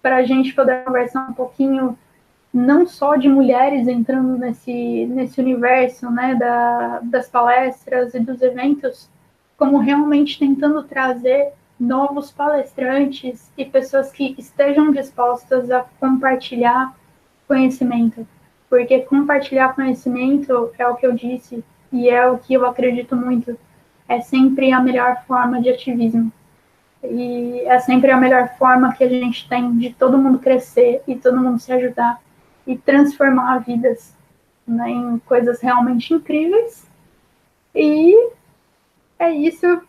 [SPEAKER 2] para a gente poder conversar um pouquinho, não só de mulheres entrando nesse universo, né, das palestras e dos eventos, como realmente tentando trazer novos palestrantes e pessoas que estejam dispostas a compartilhar conhecimento. Porque compartilhar conhecimento é o que eu disse e é o que eu acredito muito. É sempre a melhor forma de ativismo. E é sempre a melhor forma que a gente tem de todo mundo crescer e todo mundo se ajudar e transformar vidas, né, em coisas realmente incríveis. E é isso.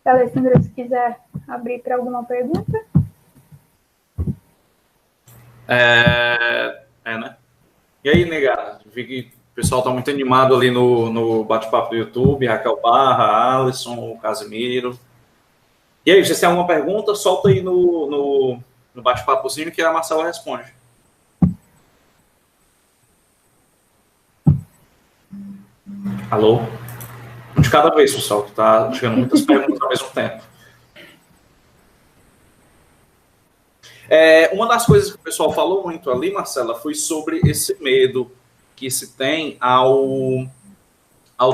[SPEAKER 2] Alessandra, se quiser abrir para alguma pergunta.
[SPEAKER 1] Né? E aí, negada? Vi que o pessoal está muito animado ali no bate-papo do YouTube. Raquel Barra, Alisson, o Casimiro. E aí, se tem alguma pergunta, solta aí no bate-papozinho que a Marcela responde. Alô? Um de cada vez, pessoal, que tá chegando muitas perguntas ao mesmo tempo. Uma das coisas que o pessoal falou muito ali, Marcela, foi sobre esse medo que se tem ao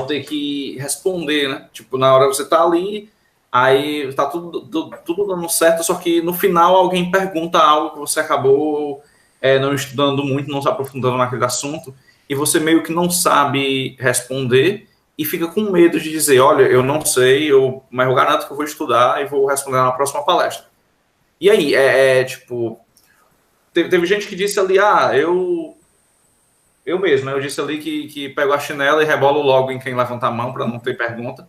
[SPEAKER 1] ter que responder, né? Tipo, na hora você tá ali, aí tá tudo dando certo, só que no final alguém pergunta algo que você acabou não estudando muito, não se aprofundando naquele assunto, e você meio que não sabe responder e fica com medo de dizer, olha, eu não sei, mas eu garanto que eu vou estudar e vou responder na próxima palestra. E aí, tipo, teve gente que disse ali, eu mesmo, né? Eu disse ali que pego a chinela e rebolo logo em quem levanta a mão para não ter pergunta.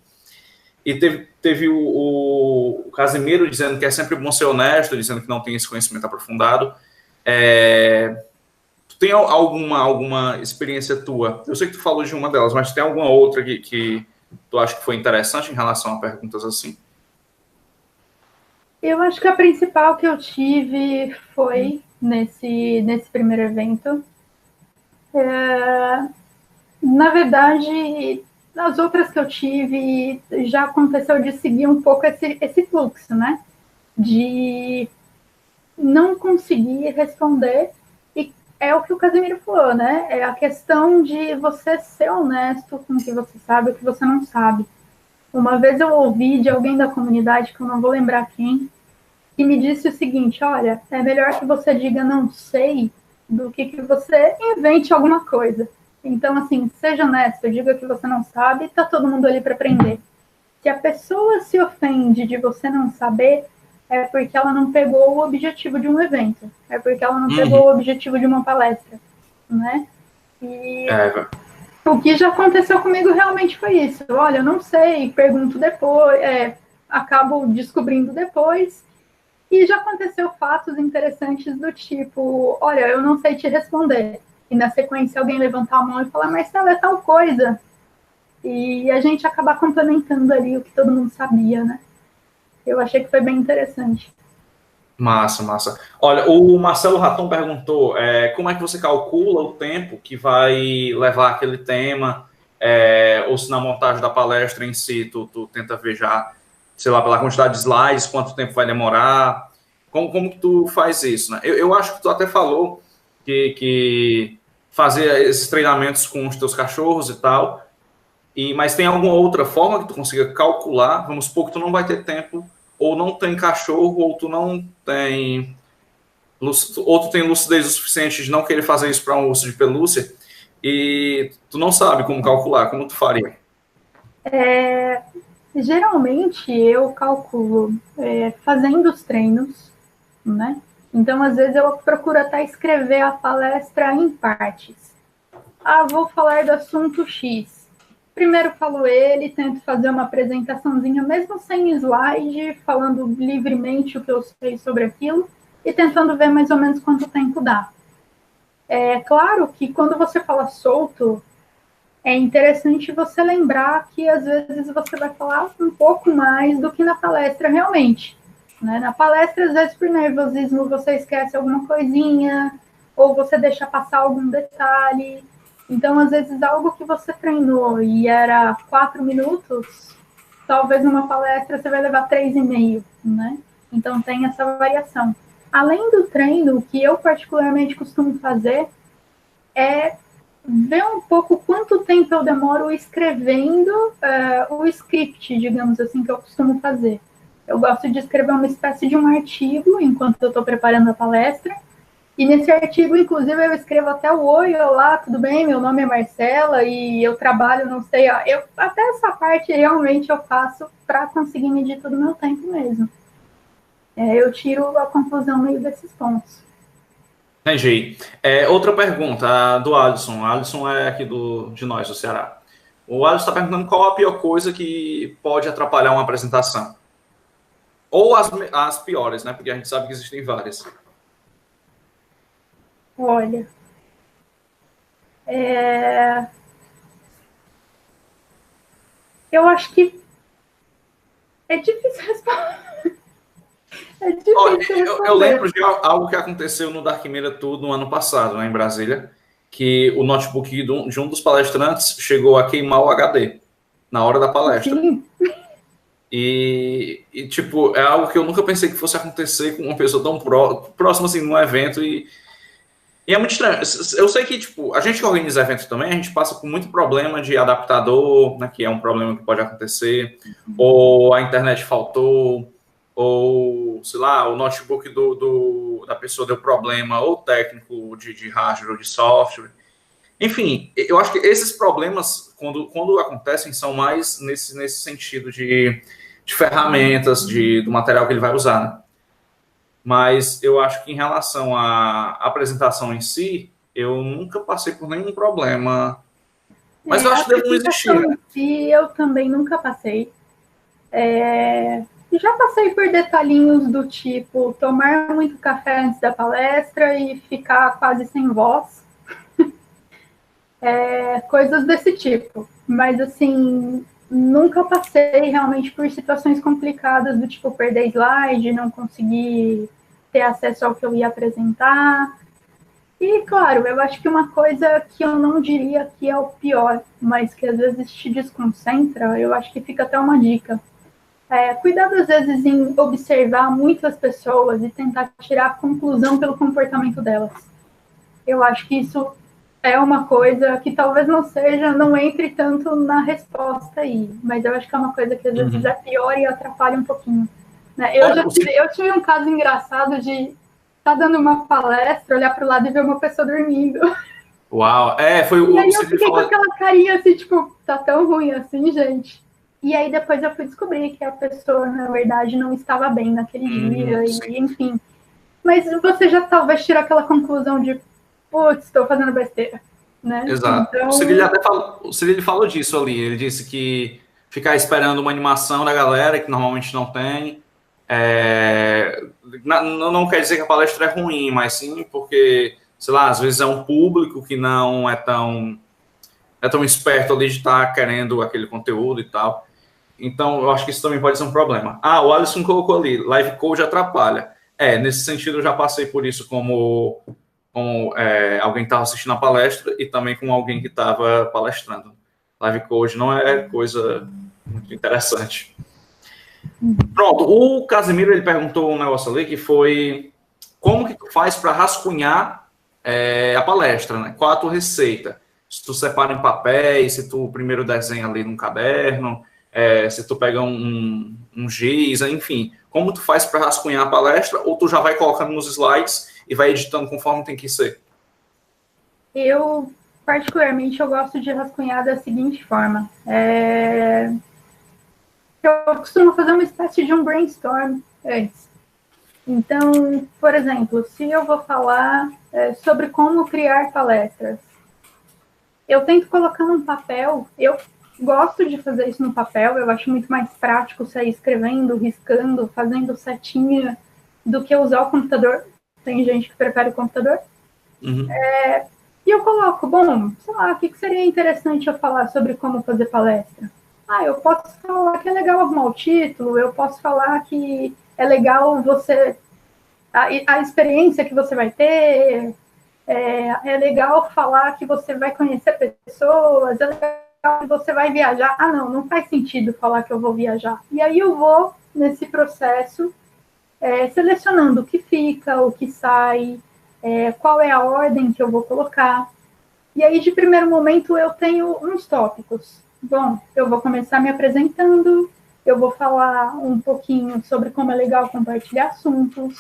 [SPEAKER 1] E teve o Casimiro dizendo que é sempre bom ser honesto, dizendo que não tem esse conhecimento aprofundado. Tu tem alguma experiência tua? Eu sei que tu falou de uma delas, mas tem alguma outra que tu acha que foi interessante em relação a perguntas assim?
[SPEAKER 2] Eu acho que a principal que eu tive foi nesse primeiro evento. Na verdade, as outras que eu tive, já aconteceu de seguir um pouco esse fluxo, né? De não conseguir responder. E é o que o Casimiro falou, né? É a questão de você ser honesto com o que você sabe e o que você não sabe. Uma vez eu ouvi de alguém da comunidade, que eu não vou lembrar quem, que me disse o seguinte, olha, é melhor que você diga não sei do que você invente alguma coisa. Então, assim, seja honesto, diga que você não sabe, tá todo mundo ali para aprender. Se a pessoa se ofende de você não saber, é porque ela não pegou o objetivo de um evento, é porque ela não pegou o objetivo de uma palestra, né? E o que já aconteceu comigo realmente foi isso. Olha, eu não sei, pergunto depois, acabo descobrindo depois. E já aconteceu fatos interessantes do tipo, olha, eu não sei te responder. E na sequência alguém levantar a mão e falar, Marcela, é tal coisa. E a gente acabar complementando ali o que todo mundo sabia, né? Eu achei que foi bem interessante.
[SPEAKER 1] Massa. Olha, o Marcelo Raton perguntou como é que você calcula o tempo que vai levar aquele tema, ou se na montagem da palestra em si tu tenta ver já, sei lá, pela quantidade de slides, quanto tempo vai demorar, como que tu faz isso, né? Eu acho que tu até falou que fazer esses treinamentos com os teus cachorros e tal, mas tem alguma outra forma que tu consiga calcular? Vamos supor que tu não vai ter tempo, ou não tem cachorro, ou tu não tem... ou tu tem lucidez o suficiente de não querer fazer isso para um urso de pelúcia, e tu não sabe como calcular, como tu faria?
[SPEAKER 2] Geralmente eu calculo fazendo os treinos, né? Então, às vezes, eu procuro até escrever a palestra em partes. Vou falar do assunto X. Primeiro falo ele, tento fazer uma apresentaçãozinha, mesmo sem slide, falando livremente o que eu sei sobre aquilo e tentando ver mais ou menos quanto tempo dá. É claro que quando você fala solto, é interessante você lembrar que às vezes você vai falar um pouco mais do que na palestra realmente. Né? Na palestra, às vezes, por nervosismo, você esquece alguma coisinha, ou você deixa passar algum detalhe. Então, às vezes, algo que você treinou e era 4 minutos, talvez numa palestra você vai levar 3,5, né? Então, tem essa variação. Além do treino, o que eu particularmente costumo fazer é ver um pouco quanto tempo eu demoro escrevendo o script, digamos assim, que eu costumo fazer. Eu gosto de escrever uma espécie de um artigo enquanto eu estou preparando a palestra. E nesse artigo, inclusive, eu escrevo até o oi, olá, tudo bem? Meu nome é Marcela e eu trabalho, não sei, até essa parte realmente eu faço para conseguir medir todo o meu tempo mesmo. Eu tiro a conclusão meio desses pontos.
[SPEAKER 1] Entendi. Outra pergunta, a do Alisson. O Alisson é aqui de nós, do Ceará. O Alisson está perguntando qual a pior coisa que pode atrapalhar uma apresentação. Ou as piores, né? Porque a gente sabe que existem várias.
[SPEAKER 2] Olha, eu acho que é difícil responder. É difícil responder.
[SPEAKER 1] Eu lembro de algo que aconteceu no Dark Mirror Tour no ano passado, né, em Brasília, que o notebook de um dos palestrantes chegou a queimar o HD na hora da palestra.
[SPEAKER 2] Sim.
[SPEAKER 1] Tipo, é algo que eu nunca pensei que fosse acontecer com uma pessoa tão próxima, assim, num evento. E é muito estranho. Eu sei que, tipo, a gente que organiza evento também, a gente passa por muito problema de adaptador, né, que é um problema que pode acontecer, ou a internet faltou, ou, sei lá, o notebook da pessoa deu problema, ou técnico de hardware ou de software. Enfim, eu acho que esses problemas, quando acontecem, são mais nesse sentido de ferramentas, do material que ele vai usar, né? Mas eu acho que em relação à apresentação em si, eu nunca passei por nenhum problema. Mas eu acho que deve não existir, né?
[SPEAKER 2] E eu também nunca passei. Já passei por detalhinhos do tipo tomar muito café antes da palestra e ficar quase sem voz. Coisas desse tipo. Mas, assim, nunca passei realmente por situações complicadas do tipo perder slide, não conseguir ter acesso ao que eu ia apresentar. E, claro, eu acho que uma coisa que eu não diria que é o pior, mas que às vezes te desconcentra, eu acho que fica até uma dica. Cuidado, às vezes, em observar muitas pessoas e tentar tirar a conclusão pelo comportamento delas. Eu acho que isso é uma coisa que talvez não entre tanto na resposta aí, mas eu acho que é uma coisa que às vezes é pior e atrapalha um pouquinho. Né? Eu tive um caso engraçado de estar dando uma palestra, olhar para o lado e ver uma pessoa dormindo.
[SPEAKER 1] Uau, foi
[SPEAKER 2] o. E aí eu fiquei com aquela carinha assim, tipo, tá tão ruim assim, gente. E aí depois eu fui descobrir que a pessoa, na verdade, não estava bem naquele dia, e enfim. Mas você já talvez tira aquela conclusão de putz, estou fazendo besteira, né?
[SPEAKER 1] Exato.
[SPEAKER 2] Então...
[SPEAKER 1] O Cirilli falou disso ali. Ele disse que ficar esperando uma animação da galera, que normalmente não tem, não quer dizer que a palestra é ruim, mas sim porque, sei lá, às vezes é um público que não é tão esperto ali de estar querendo aquele conteúdo e tal. Então, eu acho que isso também pode ser um problema. O Alisson colocou ali, live code atrapalha. Nesse sentido, eu já passei por isso como alguém que estava assistindo a palestra e também com alguém que estava palestrando. Live code não é coisa muito interessante. Pronto, o Casimiro ele perguntou um negócio ali que foi como que tu faz para rascunhar a palestra, né? Qual a tua receita? Se tu separa em papéis, se tu primeiro desenha ali num caderno, se tu pega um giz, enfim. Como tu faz para rascunhar a palestra ou tu já vai colocando nos slides e vai editando conforme tem que ser?
[SPEAKER 2] Eu, particularmente, eu gosto de rascunhar da seguinte forma. Eu costumo fazer uma espécie de um brainstorm antes. Então, por exemplo, se eu vou falar sobre como criar palestras, eu tento colocar num papel, eu gosto de fazer isso no papel, eu acho muito mais prático sair escrevendo, riscando, fazendo setinha, do que usar o computador. Tem gente que prefere o computador.
[SPEAKER 1] Uhum.
[SPEAKER 2] E eu coloco, bom, sei lá, o que seria interessante eu falar sobre como fazer palestra? Eu posso falar que é legal arrumar o título, eu posso falar que é legal você... A experiência que você vai ter, É legal falar que você vai conhecer pessoas, é legal que você vai viajar. Ah, não faz sentido falar que eu vou viajar. E aí eu vou, nesse processo, selecionando o que fica, o que sai, qual é a ordem que eu vou colocar. E aí, de primeiro momento, eu tenho uns tópicos. Bom, eu vou começar me apresentando, eu vou falar um pouquinho sobre como é legal compartilhar assuntos.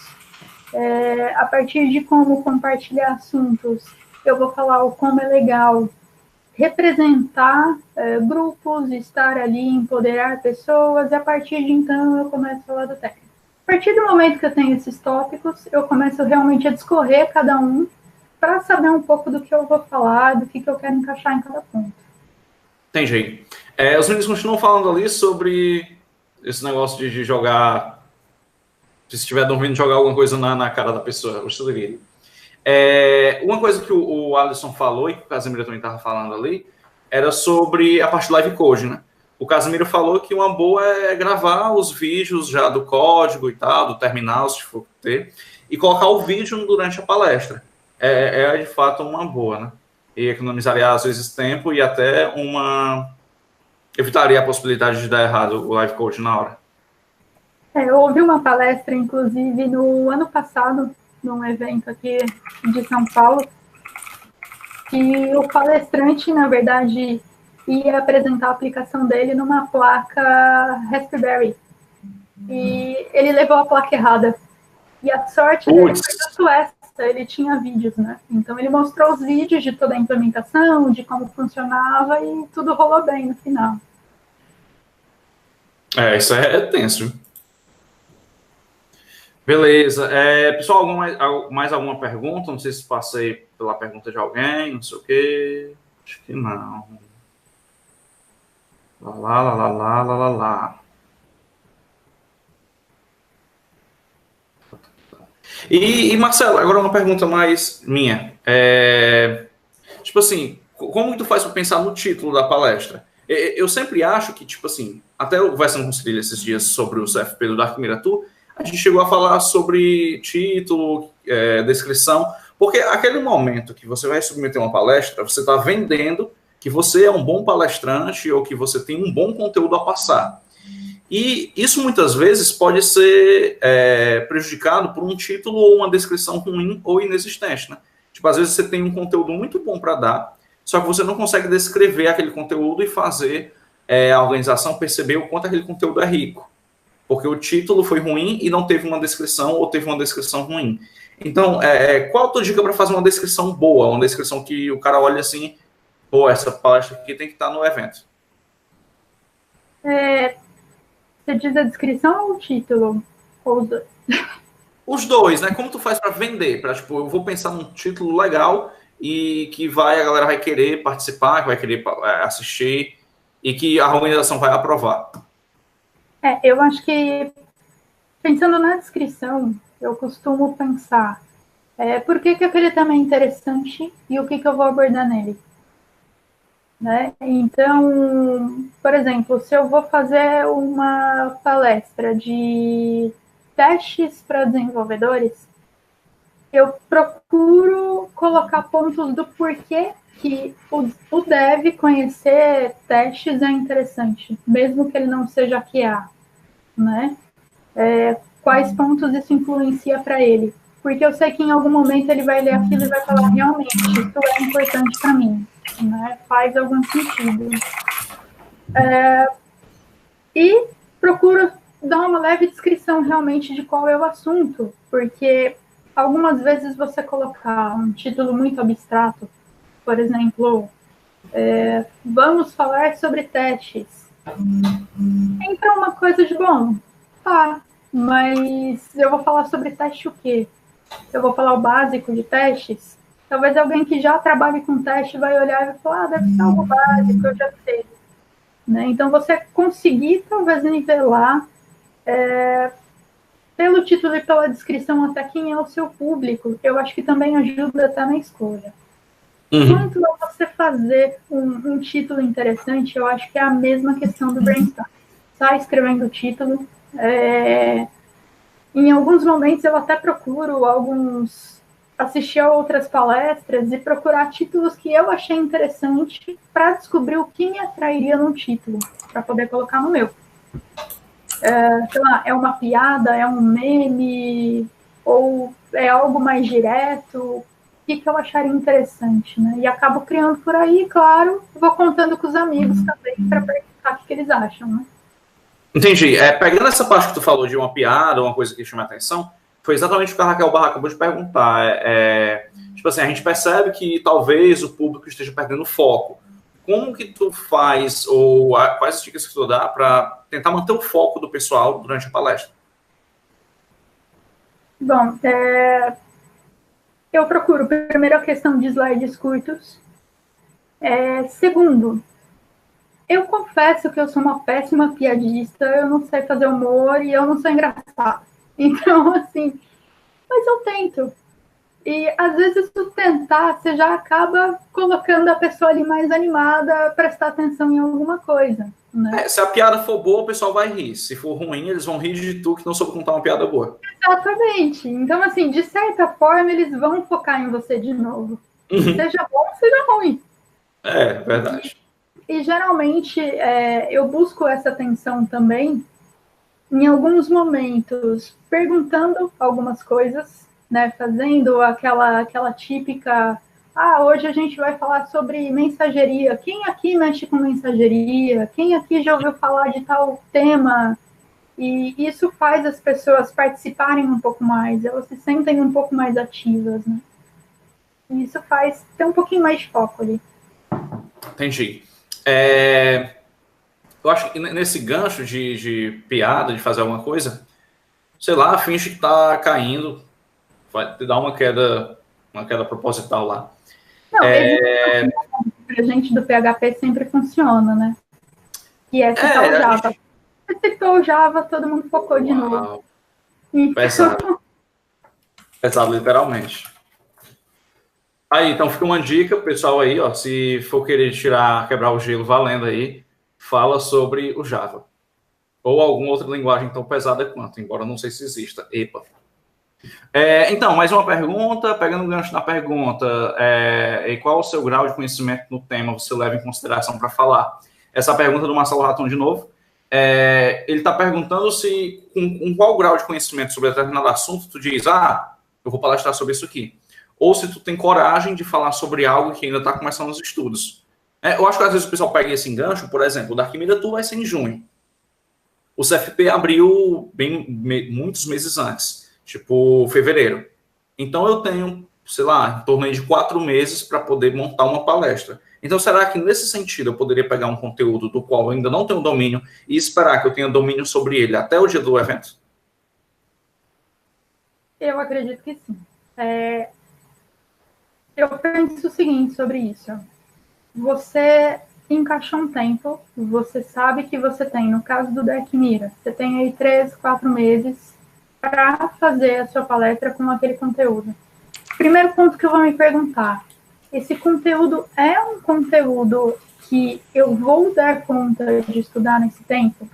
[SPEAKER 2] A partir de como compartilhar assuntos, eu vou falar o como é legal representar grupos, estar ali, empoderar pessoas, e a partir de então eu começo a falar do técnico. A partir do momento que eu tenho esses tópicos, eu começo realmente a discorrer cada um para saber um pouco do que eu vou falar, do que eu quero encaixar em cada ponto.
[SPEAKER 1] Entendi. Os meninos continuam falando ali sobre esse negócio de jogar... Se estiver dormindo, jogar alguma coisa na cara da pessoa, hostilidade. Uma coisa que o Alisson falou e que o Casemiro também estava falando ali era sobre a parte de live code, né? O Casemiro falou que uma boa é gravar os vídeos já do código e tal, do terminal, se for ter, e colocar o vídeo durante a palestra. De fato uma boa, né? E economizaria às vezes tempo e até evitaria a possibilidade de dar errado o live code na hora.
[SPEAKER 2] Eu ouvi uma palestra, inclusive, no ano passado, num evento aqui de São Paulo, que o palestrante, na verdade, ia apresentar a aplicação dele numa placa Raspberry. E ele levou a placa errada. E a sorte dele foi justo essa, ele tinha vídeos, né? Então ele mostrou os vídeos de toda a implementação, de como funcionava, e tudo rolou bem no final.
[SPEAKER 1] Isso é tenso. Beleza. Pessoal, mais alguma pergunta? Não sei se passei pela pergunta de alguém, não sei o quê. Acho que não. Lá. E Marcelo, agora uma pergunta mais minha. Tipo assim, como tu faz para pensar no título da palestra? Eu sempre acho que, tipo assim, até eu conversando com o Cirilo esses dias sobre o CFP do Dark Miratu, a gente chegou a falar sobre título, descrição, porque aquele momento que você vai submeter uma palestra, você está vendendo que você é um bom palestrante ou que você tem um bom conteúdo a passar. E isso muitas vezes pode ser prejudicado por um título ou uma descrição ruim ou inexistente, né? Tipo, às vezes você tem um conteúdo muito bom para dar, só que você não consegue descrever aquele conteúdo e fazer a organização perceber o quanto aquele conteúdo é rico. Porque o título foi ruim e não teve uma descrição ou teve uma descrição ruim. Então, qual a tua dica para fazer uma descrição boa? Uma descrição que o cara olha assim, pô, essa palestra aqui tem que estar no evento.
[SPEAKER 2] Você diz a descrição ou o título? Ou os dois?
[SPEAKER 1] Os dois, né? Como tu faz para vender? Para, tipo, eu vou pensar num título legal e que a galera vai querer participar, que vai querer assistir e que a organização vai aprovar.
[SPEAKER 2] Eu acho que, pensando na descrição, eu costumo pensar por que aquele tema é interessante e o que eu vou abordar nele. Né? Então, por exemplo, se eu vou fazer uma palestra de testes para desenvolvedores, eu procuro colocar pontos do porquê que o dev conhecer testes é interessante, mesmo que ele não seja QA, né? Quais pontos isso influencia para ele? Porque eu sei que em algum momento ele vai ler aquilo e vai falar, realmente, isso é importante para mim, né? Faz algum sentido. E procuro dar uma leve descrição realmente de qual é o assunto, porque algumas vezes você colocar um título muito abstrato, por exemplo, vamos falar sobre testes. Entra uma coisa de, bom, tá, mas eu vou falar sobre teste o quê? Eu vou falar o básico de testes? Talvez alguém que já trabalhe com teste vai olhar e vai falar, deve ser algo básico, eu já sei. Né? Então, você conseguir, talvez, nivelar pelo título e pela descrição até quem é o seu público, eu acho que também ajuda até na escolha. Quanto a você fazer um título interessante, eu acho que é a mesma questão do brainstorm. Sai escrevendo o título. Em alguns momentos, eu até procuro alguns assistir a outras palestras e procurar títulos que eu achei interessante para descobrir o que me atrairia no título, para poder colocar no meu. Sei lá, é uma piada, é um meme, ou é algo mais direto, o que eu acharia interessante, né? E acabo criando por aí, claro, vou contando com os amigos também para perguntar o que eles acham, né?
[SPEAKER 1] Entendi. Pegando essa parte que tu falou de uma piada, uma coisa que chama a atenção, foi exatamente o que a Raquel Barra acabou de perguntar. Tipo assim, a gente percebe que talvez o público esteja perdendo foco. Como que tu faz, ou quais as dicas que tu dá para tentar manter o foco do pessoal durante a palestra?
[SPEAKER 2] Bom, eu procuro, primeiro, a questão de slides curtos. Segundo, eu confesso que eu sou uma péssima piadista, eu não sei fazer humor e eu não sou engraçada. Então, assim, mas eu tento. E às vezes, se tentar, você já acaba colocando a pessoa ali mais animada a prestar atenção em alguma coisa. Né?
[SPEAKER 1] Se a piada for boa, o pessoal vai rir. Se for ruim, eles vão rir de tu que não soube contar uma piada boa.
[SPEAKER 2] Exatamente. Então, assim, de certa forma, eles vão focar em você de novo. Seja bom, seja ruim.
[SPEAKER 1] Verdade.
[SPEAKER 2] E geralmente, eu busco essa atenção também em alguns momentos, perguntando algumas coisas, né, fazendo aquela típica, hoje a gente vai falar sobre mensageria. Quem aqui mexe com mensageria? Quem aqui já ouviu falar de tal tema? E isso faz as pessoas participarem um pouco mais, elas se sentem um pouco mais ativas, né? E isso faz ter um pouquinho mais de foco ali.
[SPEAKER 1] Entendi. Eu acho que nesse gancho de piada, de fazer alguma coisa, sei lá, finge que tá caindo, vai te dar uma queda proposital lá.
[SPEAKER 2] Não, pra gente do PHP sempre funciona, né? E é citar o Java. Você citou o Java, todo mundo focou de novo.
[SPEAKER 1] Então... Pesado. Pesado, literalmente. Aí, então fica uma dica, pessoal aí, ó, se for querer quebrar o gelo valendo aí, fala sobre o Java. Ou alguma outra linguagem tão pesada quanto, embora não sei se exista. Epa. Então, mais uma pergunta, pegando o gancho na pergunta, e qual o seu grau de conhecimento no tema você leva em consideração para falar? Essa pergunta do Marcelo Raton de novo. Ele está perguntando se, com qual grau de conhecimento sobre determinado assunto, tu diz, eu vou palestrar sobre isso aqui. Ou se tu tem coragem de falar sobre algo que ainda está começando os estudos. Eu acho que às vezes o pessoal pega esse engancho, por exemplo, o da Arquimida tu vai ser em junho. O CFP abriu muitos meses antes, tipo fevereiro. Então eu tenho, sei lá, em torno de 4 meses para poder montar uma palestra. Então será que nesse sentido eu poderia pegar um conteúdo do qual eu ainda não tenho domínio e esperar que eu tenha domínio sobre ele até o dia do evento?
[SPEAKER 2] Eu acredito que sim. Eu penso o seguinte sobre isso. Você encaixou um tempo, você sabe que você tem, no caso do Dark Mira, você tem aí 3, 4 meses para fazer a sua palestra com aquele conteúdo. Primeiro ponto que eu vou me perguntar, esse conteúdo é um conteúdo que eu vou dar conta de estudar nesse tempo?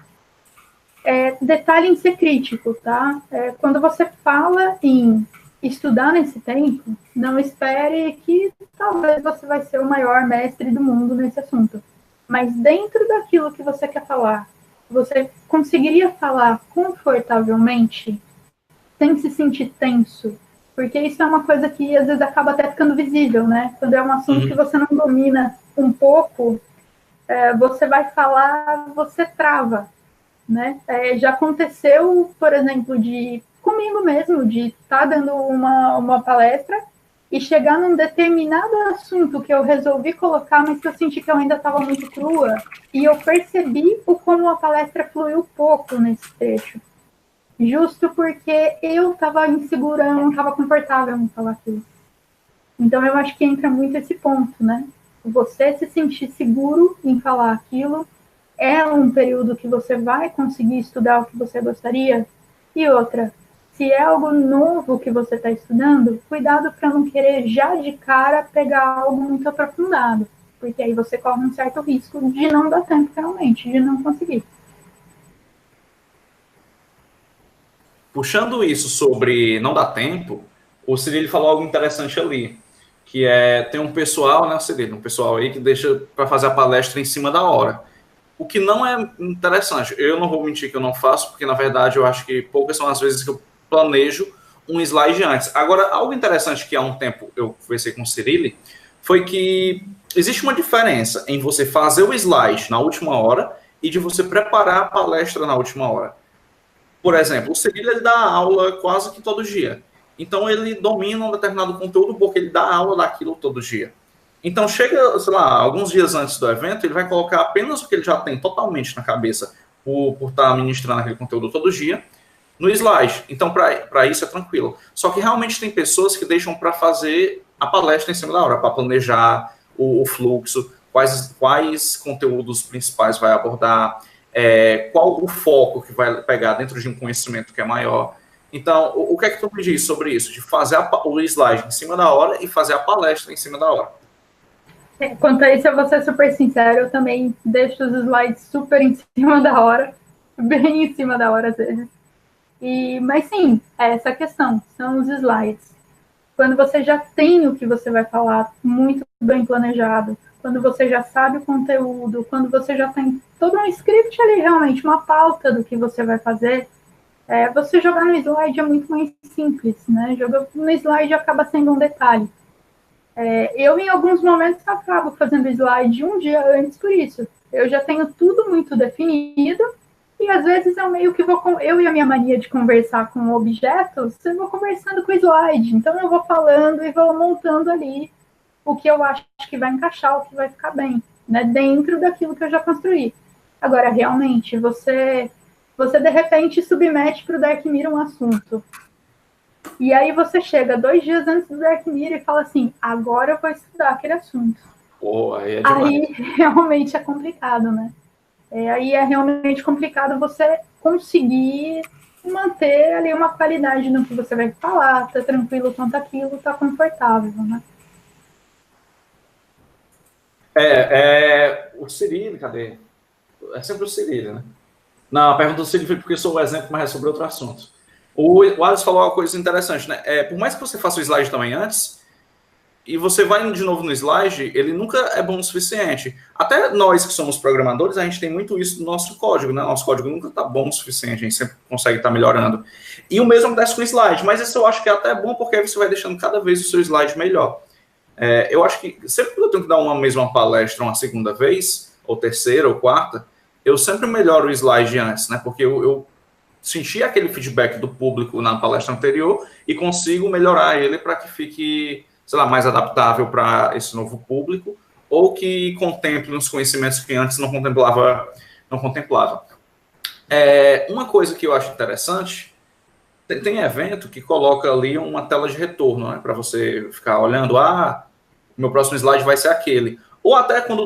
[SPEAKER 2] Detalhe em ser crítico, tá? Quando você fala em estudar nesse tempo, não espere que talvez você vai ser o maior mestre do mundo nesse assunto. Mas dentro daquilo que você quer falar, você conseguiria falar confortavelmente, sem se sentir tenso? Porque isso é uma coisa que às vezes acaba até ficando visível, né? Quando é um assunto que você não domina um pouco, você vai falar, você trava, né? Já aconteceu, por exemplo, comigo mesmo, de estar dando uma palestra e chegar num determinado assunto que eu resolvi colocar, mas que eu senti que eu ainda estava muito crua, e eu percebi como a palestra fluiu pouco nesse trecho. Justo porque eu estava insegura, eu não estava confortável em falar aquilo. Então, eu acho que entra muito esse ponto, né? Você se sentir seguro em falar aquilo, é um período que você vai conseguir estudar o que você gostaria? E outra, se é algo novo que você está estudando, cuidado para não querer já de cara pegar algo muito aprofundado, porque aí você corre um certo risco de não dar tempo realmente, de não conseguir.
[SPEAKER 1] Puxando isso sobre não dar tempo, o Cirilo falou algo interessante ali, que tem um pessoal, né, Cirilo, um pessoal aí que deixa para fazer a palestra em cima da hora. O que não é interessante. Eu não vou mentir que eu não faço, porque, na verdade, eu acho que poucas são as vezes que eu planejo um slide antes. Agora, algo interessante que há um tempo eu conversei com o Cirilo foi que existe uma diferença em você fazer o slide na última hora e de você preparar a palestra na última hora. Por exemplo, o Cirilo, ele dá aula quase que todo dia. Então, ele domina um determinado conteúdo porque ele dá aula daquilo todo dia. Então, chega, sei lá, alguns dias antes do evento, ele vai colocar apenas o que ele já tem totalmente na cabeça por estar ministrando aquele conteúdo todo dia no slide. Então, para isso é tranquilo. Só que realmente tem pessoas que deixam para fazer a palestra em cima da hora, para planejar o fluxo, quais conteúdos principais vai abordar, qual o foco que vai pegar dentro de um conhecimento que é maior. Então, o que é que tu me diz sobre isso? De fazer o slide em cima da hora e fazer a palestra em cima da hora.
[SPEAKER 2] Quanto a isso, eu vou ser super sincero, eu também deixo os slides super em cima da hora, bem em cima da hora às vezes. Mas sim, é essa questão, são os slides. Quando você já tem o que você vai falar muito bem planejado, quando você já sabe o conteúdo, quando você já tem todo um script ali, realmente, uma pauta do que você vai fazer, você jogar no slide é muito mais simples, né? Jogar no slide acaba sendo um detalhe. Eu, em alguns momentos, acabo fazendo slide um dia antes por isso. Eu já tenho tudo muito definido e, às vezes, eu meio que eu e a minha mania de conversar com objetos, eu vou conversando com o slide. Então, eu vou falando e vou montando ali o que eu acho que vai encaixar, o que vai ficar bem, né? Dentro daquilo que eu já construí. Agora, realmente, você de repente, submete para o Dark Mirror um assunto. E aí você chega 2 dias antes do Dark Mirror e fala assim, agora eu vou estudar aquele assunto. Aí realmente é complicado, né? Aí é realmente complicado você conseguir manter ali uma qualidade no que você vai falar, tá tranquilo quanto aquilo, tá confortável, né?
[SPEAKER 1] O Cirilo, cadê? É sempre o Cirilo, né? Não, a pergunta do Cirilo foi porque eu sou o exemplo, mas é sobre outro assunto. O Alisson falou uma coisa interessante, né? Por mais que você faça o slide também antes, e você vai de novo no slide, ele nunca é bom o suficiente. Até nós que somos programadores, a gente tem muito isso no nosso código, né? Nosso código nunca está bom o suficiente, a gente sempre consegue estar melhorando. E o mesmo acontece com o slide, mas isso eu acho que é até bom, porque aí você vai deixando cada vez o seu slide melhor. Eu acho que sempre que eu tenho que dar uma mesma palestra uma segunda vez, ou terceira, ou quarta, eu sempre melhoro o slide antes, né? Porque eu senti aquele feedback do público na palestra anterior e consigo melhorar ele para que fique, sei lá, mais adaptável para esse novo público ou que contemple os conhecimentos que antes não contemplava. Uma coisa que eu acho interessante, tem evento que coloca ali uma tela de retorno, né, para você ficar olhando, meu próximo slide vai ser aquele. Ou até quando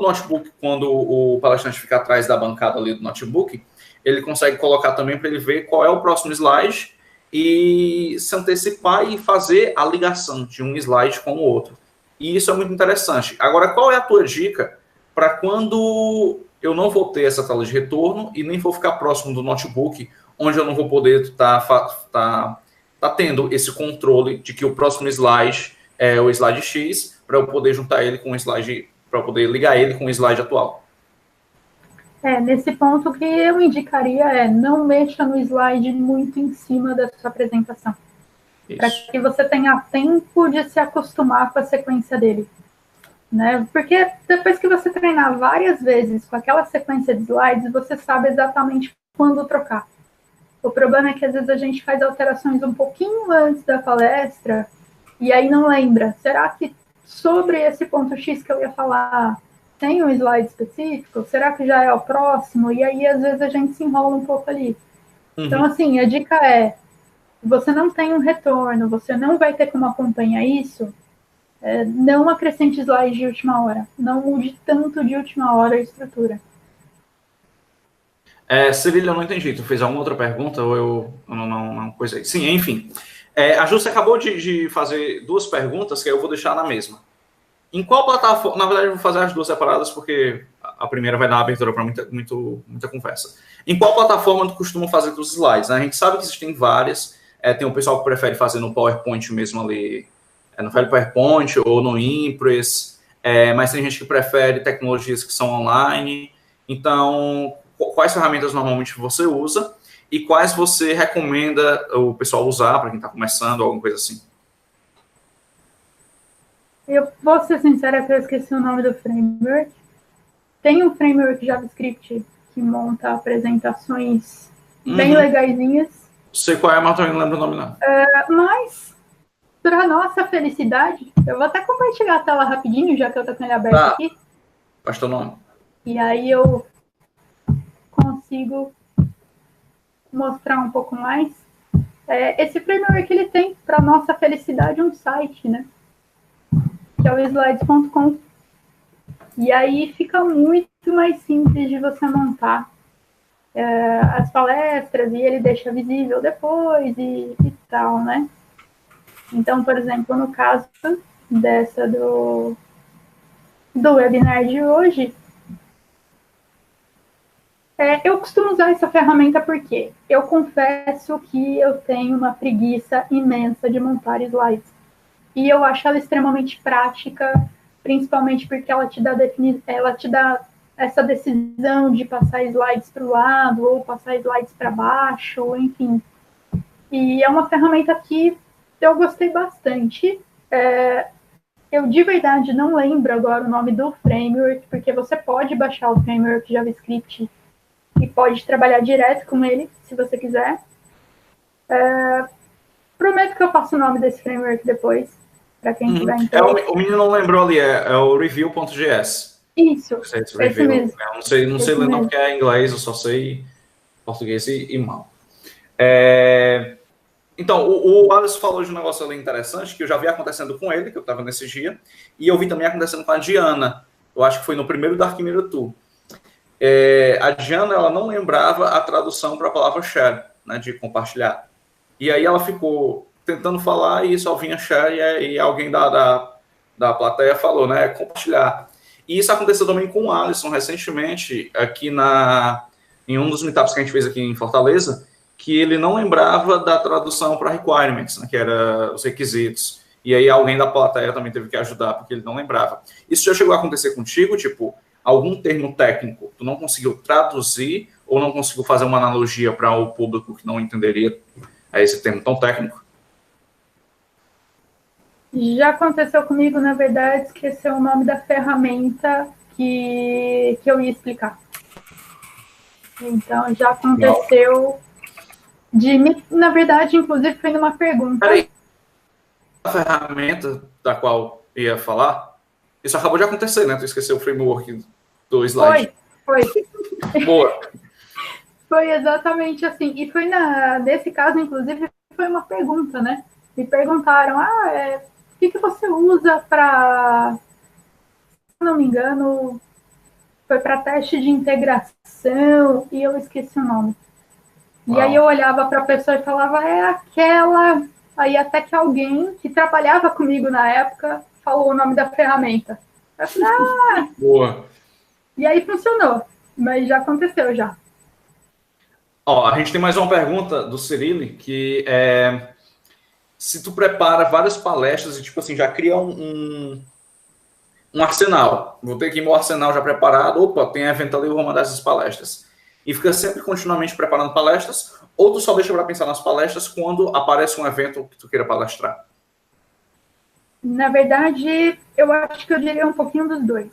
[SPEAKER 1] o palestrante fica atrás da bancada ali do notebook, ele consegue colocar também para ele ver qual é o próximo slide e se antecipar e fazer a ligação de um slide com o outro. E isso é muito interessante. Agora, qual é a tua dica para quando eu não vou ter essa tela de retorno e nem vou ficar próximo do notebook, onde eu não vou poder estar tendo esse controle de que o próximo slide é o slide X, para eu poder juntar ele com o slide, para eu poder ligar ele com o slide atual?
[SPEAKER 2] Nesse ponto, o que eu indicaria não mexa no slide muito em cima da sua apresentação. Para que você tenha tempo de se acostumar com a sequência dele. Né? Porque depois que você treinar várias vezes com aquela sequência de slides, você sabe exatamente quando trocar. O problema é que às vezes a gente faz alterações um pouquinho antes da palestra e aí não lembra. Será que sobre esse ponto X que eu ia falar tem um slide específico? Será que já é o próximo? E aí, às vezes, a gente se enrola um pouco ali. Uhum. Então, assim, a dica você não tem um retorno, você não vai ter como acompanhar isso, não acrescente slide de última hora. Não mude tanto de última hora a estrutura.
[SPEAKER 1] Cirilo, eu não entendi. Tu fez alguma outra pergunta ou eu não coisa. Sim, enfim. A Júcia acabou de fazer 2 perguntas que eu vou deixar na mesma. Em qual plataforma... Na verdade, eu vou fazer as 2 separadas porque a primeira vai dar uma abertura para muita conversa. Em qual plataforma tu costuma fazer os slides? Né? A gente sabe que existem várias. Tem um pessoal que prefere fazer no PowerPoint mesmo ali, no PowerPoint ou no Impress, mas tem gente que prefere tecnologias que são online. Então, quais ferramentas normalmente você usa e quais você recomenda o pessoal usar para quem está começando, alguma coisa assim?
[SPEAKER 2] Eu vou ser sincera que eu esqueci o nome do framework. Tem um framework JavaScript que monta apresentações bem legaisinhas.
[SPEAKER 1] Sei qual é, mas eu não lembro o nome, não.
[SPEAKER 2] Mas, para nossa felicidade, eu vou até compartilhar a tela rapidinho, já que eu tô com ele aberto aqui.
[SPEAKER 1] Faz teu nome.
[SPEAKER 2] E aí eu consigo mostrar um pouco mais. Esse framework, ele tem, para nossa felicidade, um site, né? Que é o slides.com. E aí fica muito mais simples de você montar as palestras, e ele deixa visível depois e tal, né? Então, por exemplo, no caso dessa do webinar de hoje, eu costumo usar essa ferramenta porque eu confesso que eu tenho uma preguiça imensa de montar slides. E eu acho ela extremamente prática, principalmente porque ela te dá essa decisão de passar slides para o lado ou passar slides para baixo, enfim. E é uma ferramenta que eu gostei bastante. Eu de verdade não lembro agora o nome do framework, porque você pode baixar o framework JavaScript e pode trabalhar direto com ele, se você quiser. Prometo que eu passo o nome desse framework depois, para quem tiver interesse.
[SPEAKER 1] O menino não lembrou ali, é o review.js.
[SPEAKER 2] Isso, esse mesmo.
[SPEAKER 1] Eu não sei ler não, porque é inglês, eu só sei português e mal. Então, o Alisson falou de um negócio ali interessante, que eu já vi acontecendo com ele, que eu estava nesse dia, e eu vi também acontecendo com a Diana. Eu acho que foi no primeiro Dark Mirror Tour. A Diana, ela não lembrava a tradução para a palavra share, né, de compartilhar. E aí ela ficou tentando falar e só vinha share, e alguém da plateia falou, né, compartilhar. E isso aconteceu também com o Alisson recentemente, aqui em um dos meetups que a gente fez aqui em Fortaleza, que ele não lembrava da tradução para requirements, né, que era os requisitos. E aí alguém da plateia também teve que ajudar, porque ele não lembrava. Isso já chegou a acontecer contigo? Tipo, algum termo técnico tu não conseguiu traduzir ou não conseguiu fazer uma analogia para o público que não entenderia esse termo tão técnico?
[SPEAKER 2] Já aconteceu comigo, na verdade, esquecer o nome da ferramenta que eu ia explicar. Então, já aconteceu na verdade, inclusive, foi numa pergunta.
[SPEAKER 1] Peraí, a ferramenta da qual ia falar, isso acabou de acontecer, né? Tu esqueceu o framework do slide.
[SPEAKER 2] Foi.
[SPEAKER 1] Boa.
[SPEAKER 2] Foi exatamente assim. E foi nesse caso, inclusive, foi uma pergunta, né? Me perguntaram, o que você usa para, se não me engano, foi para teste de integração, e eu esqueci o nome. E aí eu olhava para a pessoa e falava, é aquela... Aí até que alguém que trabalhava comigo na época falou o nome da ferramenta. Eu falei,
[SPEAKER 1] boa.
[SPEAKER 2] E aí funcionou, mas já aconteceu já.
[SPEAKER 1] A gente tem mais uma pergunta do Cirilo, que é se tu prepara várias palestras e, tipo assim, já cria um arsenal. Vou ter aqui meu arsenal já preparado. Opa, tem evento ali, eu vou mandar essas palestras. E fica sempre continuamente preparando palestras, ou tu só deixa para pensar nas palestras quando aparece um evento que tu queira palestrar?
[SPEAKER 2] Na verdade, eu acho que eu diria um pouquinho dos dois.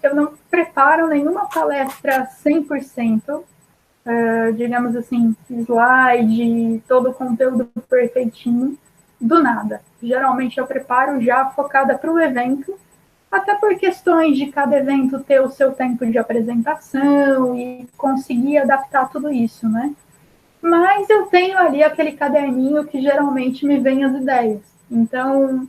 [SPEAKER 2] Eu não preparo nenhuma palestra 100%, digamos assim, slide, todo o conteúdo perfeitinho, do nada. Geralmente eu preparo já focada para o evento, até por questões de cada evento ter o seu tempo de apresentação e conseguir adaptar tudo isso, né? Mas eu tenho ali aquele caderninho que geralmente me vem as ideias. Então,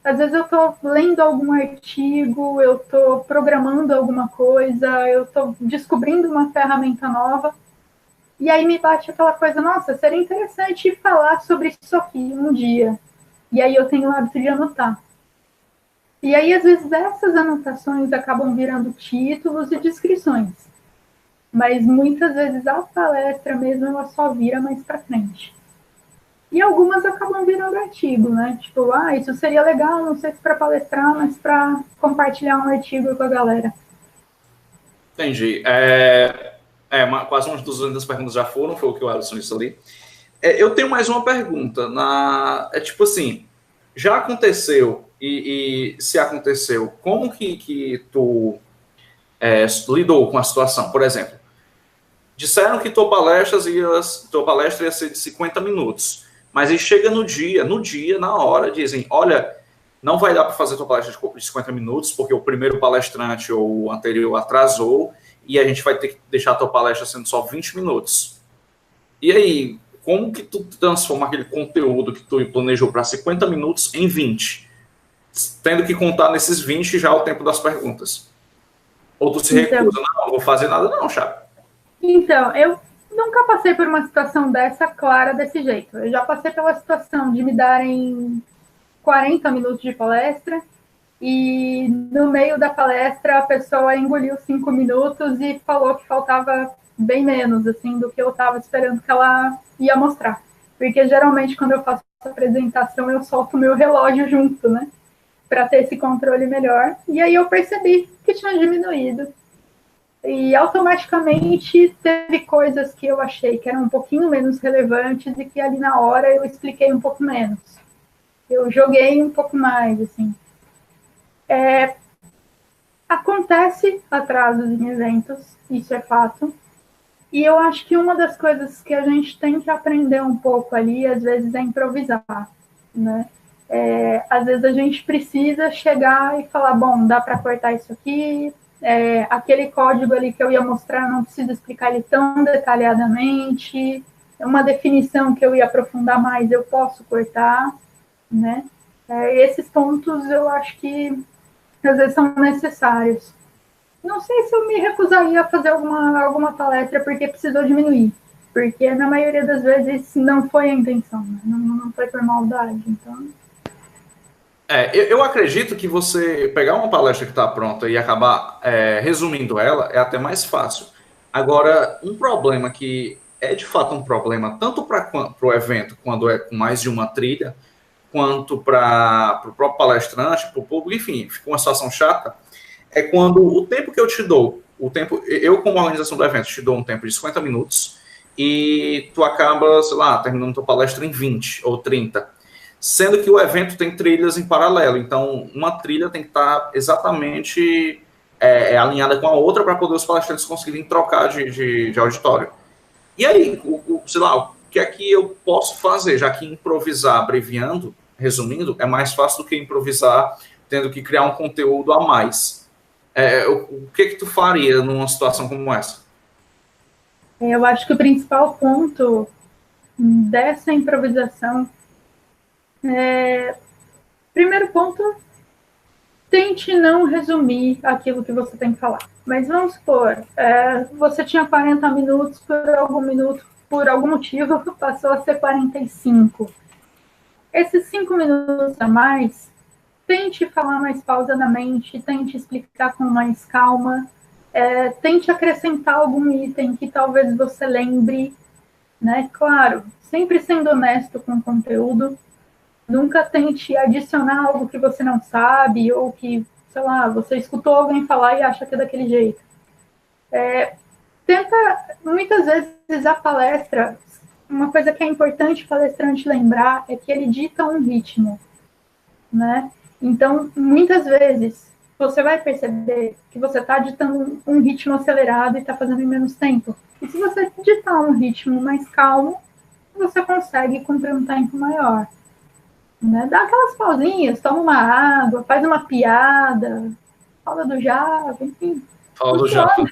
[SPEAKER 2] às vezes eu estou lendo algum artigo, eu estou programando alguma coisa, eu estou descobrindo uma ferramenta nova, e aí me bate aquela coisa, nossa, seria interessante falar sobre isso aqui um dia. E aí eu tenho o hábito de anotar. E aí, às vezes, essas anotações acabam virando títulos e descrições. Mas muitas vezes a palestra mesmo ela só vira mais para frente. E algumas acabam virando artigo, né? Tipo, isso seria legal, não sei se para palestrar, mas para compartilhar um artigo com a galera.
[SPEAKER 1] Entendi. Quase umas 200 perguntas já foram, foi o que o Alisson disse ali. Eu tenho mais uma pergunta. Tipo assim, já aconteceu, e se aconteceu, como que tu lidou com a situação? Por exemplo, disseram que tua palestra ia ser de 50 minutos, mas aí chega no dia, na hora, dizem, olha, não vai dar para fazer tua palestra de 50 minutos, porque o primeiro palestrante ou o anterior atrasou, e a gente vai ter que deixar a tua palestra sendo só 20 minutos. E aí, como que tu transforma aquele conteúdo que tu planejou para 50 minutos em 20? Tendo que contar nesses 20 já o tempo das perguntas. Ou tu se recusa, não vou fazer nada não, Chapa.
[SPEAKER 2] Então, eu nunca passei por uma situação dessa clara desse jeito. Eu já passei pela situação de me darem 40 minutos de palestra e no meio da palestra a pessoa engoliu 5 minutos e falou que faltava bem menos assim do que eu estava esperando que ela ia mostrar. Porque geralmente quando eu faço essa apresentação eu solto o meu relógio junto, né? Para ter esse controle melhor. E aí eu percebi que tinha diminuído. E automaticamente teve coisas que eu achei que eram um pouquinho menos relevantes e que ali na hora eu expliquei um pouco menos. Eu joguei um pouco mais, assim. Acontece atrasos em eventos, isso é fato. E eu acho que uma das coisas que a gente tem que aprender um pouco ali, às vezes, é improvisar, né? Às vezes a gente precisa chegar e falar, bom, dá para cortar isso aqui, aquele código ali que eu ia mostrar, não preciso explicar ele tão detalhadamente, uma definição que eu ia aprofundar mais, eu posso cortar, né? Esses pontos eu acho que às vezes são necessários. Não sei se eu me recusaria a fazer alguma palestra porque precisou diminuir, porque na maioria das vezes não foi a intenção, né? Não foi por maldade, então...
[SPEAKER 1] Eu acredito que você pegar uma palestra que está pronta e acabar resumindo ela é até mais fácil. Agora, um problema que é de fato um problema tanto para o evento, quando é com mais de uma trilha, quanto para o próprio palestrante, para o público, enfim, fica uma situação chata, é quando o tempo que eu te dou, eu como organização do evento te dou um tempo de 50 minutos e tu acaba, sei lá, terminando tua palestra em 20 ou 30. Sendo que o evento tem trilhas em paralelo, então uma trilha tem que estar exatamente alinhada com a outra para poder os palestrantes conseguirem trocar de auditório. E aí, sei lá, o que é que eu posso fazer, já que improvisar abreviando, resumindo, é mais fácil do que improvisar tendo que criar um conteúdo a mais. O que tu faria numa situação como essa?
[SPEAKER 2] Eu acho que o principal ponto dessa improvisação primeiro ponto, tente não resumir aquilo que você tem que falar. Mas vamos supor, você tinha 40 minutos, por algum motivo, passou a ser 45. Esses 5 minutos a mais, tente falar mais pausadamente, tente explicar com mais calma, tente acrescentar algum item que talvez você lembre, né? Claro, sempre sendo honesto com o conteúdo. Nunca tente adicionar algo que você não sabe ou que, sei lá, você escutou alguém falar e acha que é daquele jeito. Muitas vezes a palestra, uma coisa que é importante o palestrante lembrar é que ele dita um ritmo, né? Então, muitas vezes, você vai perceber que você está ditando um ritmo acelerado e está fazendo em menos tempo. E se você ditar um ritmo mais calmo, você consegue cumprir um tempo maior. Né? Dá aquelas pausinhas, toma uma água, faz uma piada, fala do Java, enfim.
[SPEAKER 1] Fala do Java.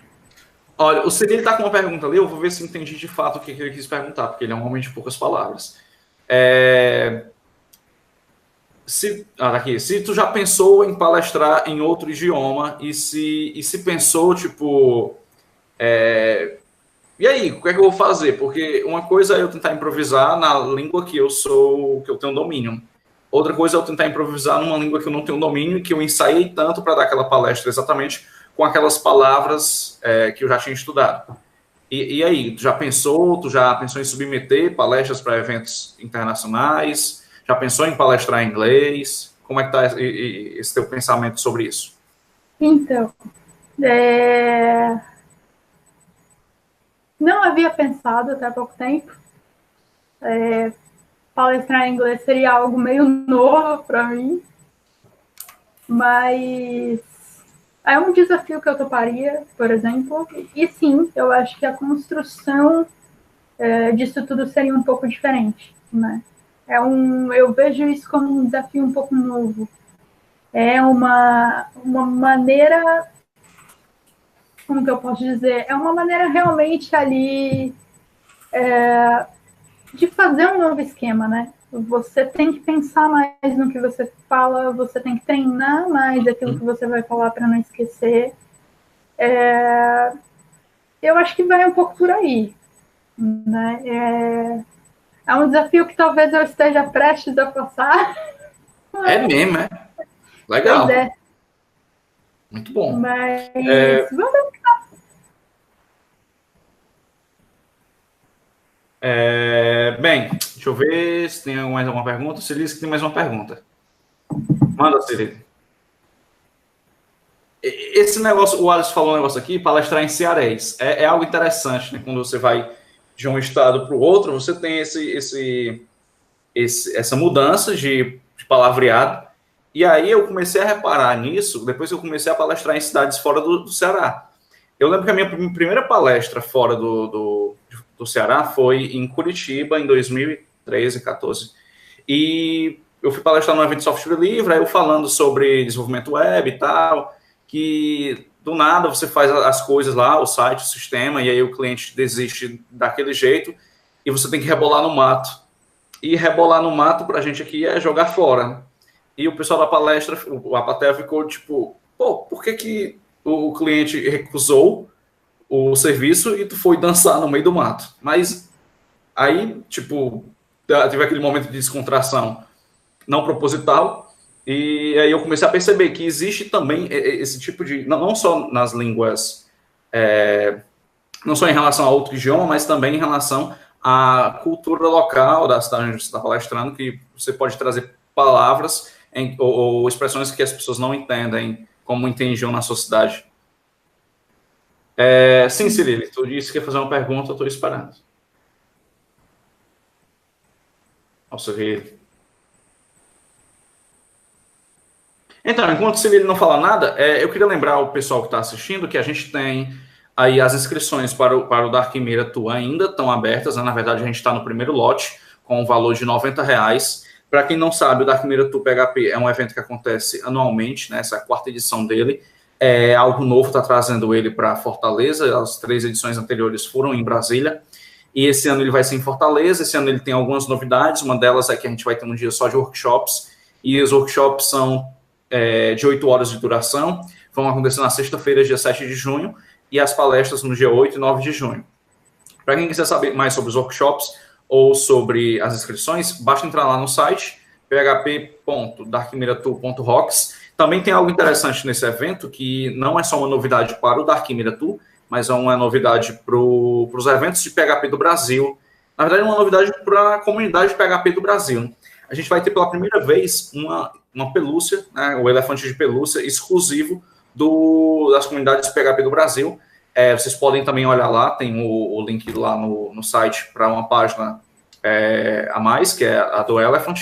[SPEAKER 1] Olha, o Cirilo está com uma pergunta ali, eu vou ver se entendi de fato o que ele quis perguntar, porque ele é um homem de poucas palavras. Se tu já pensou em palestrar em outro idioma e se pensou, tipo... E aí, o que é que eu vou fazer? Porque uma coisa é eu tentar improvisar na língua que eu tenho domínio. Outra coisa é eu tentar improvisar numa língua que eu não tenho domínio e que eu ensaiei tanto para dar aquela palestra exatamente com aquelas palavras que eu já tinha estudado. E aí, tu já pensou em submeter palestras para eventos internacionais? Já pensou em palestrar em inglês? Como é que está esse teu pensamento sobre isso?
[SPEAKER 2] Então, não havia pensado até há pouco tempo. Palestrar em inglês seria algo meio novo para mim, mas é um desafio que eu toparia, por exemplo. E sim, eu acho que a construção disso tudo seria um pouco diferente, né? Eu vejo isso como um desafio um pouco novo. É uma maneira, como que eu posso dizer? É uma maneira realmente ali de fazer um novo esquema, né? Você tem que pensar mais no que você fala, você tem que treinar mais aquilo que você vai falar para não esquecer. Eu acho que vai um pouco por aí, né? É um desafio que talvez eu esteja prestes a passar.
[SPEAKER 1] É mesmo, é?
[SPEAKER 2] Pois
[SPEAKER 1] Legal.
[SPEAKER 2] é.
[SPEAKER 1] Muito bom.
[SPEAKER 2] Mas vamos.
[SPEAKER 1] Bem, deixa eu ver se tem mais alguma pergunta. Se diz que tem mais uma pergunta. Manda, Cirilo. Esse negócio, o Alisson falou um negócio aqui, palestrar em cearês. É algo interessante, né? Quando você vai de um estado para o outro, você tem essa mudança de palavreado. E aí eu comecei a reparar nisso, depois que eu comecei a palestrar em cidades fora do Ceará. Eu lembro que a minha primeira palestra fora do Ceará foi em Curitiba, em 2013, 14. E eu fui palestrar no evento de software livre, aí eu falando sobre desenvolvimento web e tal, que do nada você faz as coisas lá, o site, o sistema, e aí o cliente desiste daquele jeito, e você tem que rebolar no mato. E rebolar no mato pra gente aqui é jogar fora. E o pessoal da palestra, a plateia ficou tipo, pô, por que o cliente recusou o serviço e tu foi dançar no meio do mato? Mas aí, tipo, tive aquele momento de descontração não proposital, e aí eu comecei a perceber que existe também esse tipo de, não só nas línguas, não só em relação a outro idioma, mas também em relação à cultura local da cidade onde você está palestrando, que você pode trazer palavras ou expressões que as pessoas não entendem como entendiam na sua cidade. Sim, Cirilo, tu disse que ia fazer uma pergunta, eu estou esperando. Nossa, Cirilo. Então, enquanto o Cirilo não fala nada, eu queria lembrar o pessoal que está assistindo que a gente tem aí as inscrições para o Dark Mira Tour ainda estão abertas, né? Na verdade, a gente está no primeiro lote, com um valor de R$90. Para quem não sabe, o Dark Mira Tour PHP é um evento que acontece anualmente, né? Essa é a quarta edição dele. É algo novo, está trazendo ele para Fortaleza. As 3 edições anteriores foram em Brasília. E esse ano ele vai ser em Fortaleza. Esse ano ele tem algumas novidades. Uma delas é que a gente vai ter um dia só de workshops. E os workshops são de 8 horas de duração. Vão acontecer na sexta-feira, dia 7 de junho. E as palestras no dia 8 e 9 de junho. Para quem quiser saber mais sobre os workshops ou sobre as inscrições, basta entrar lá no site php.darkmiratour.rocks. Também tem algo interessante nesse evento, que não é só uma novidade para o Dark Mira Tour, mas é uma novidade para os eventos de PHP do Brasil. Na verdade, é uma novidade para a comunidade de PHP do Brasil. A gente vai ter pela primeira vez uma pelúcia, né, o elefante de pelúcia exclusivo das comunidades de PHP do Brasil. Vocês podem também olhar lá, tem o link lá no site para uma página a mais, que é a do Elephant,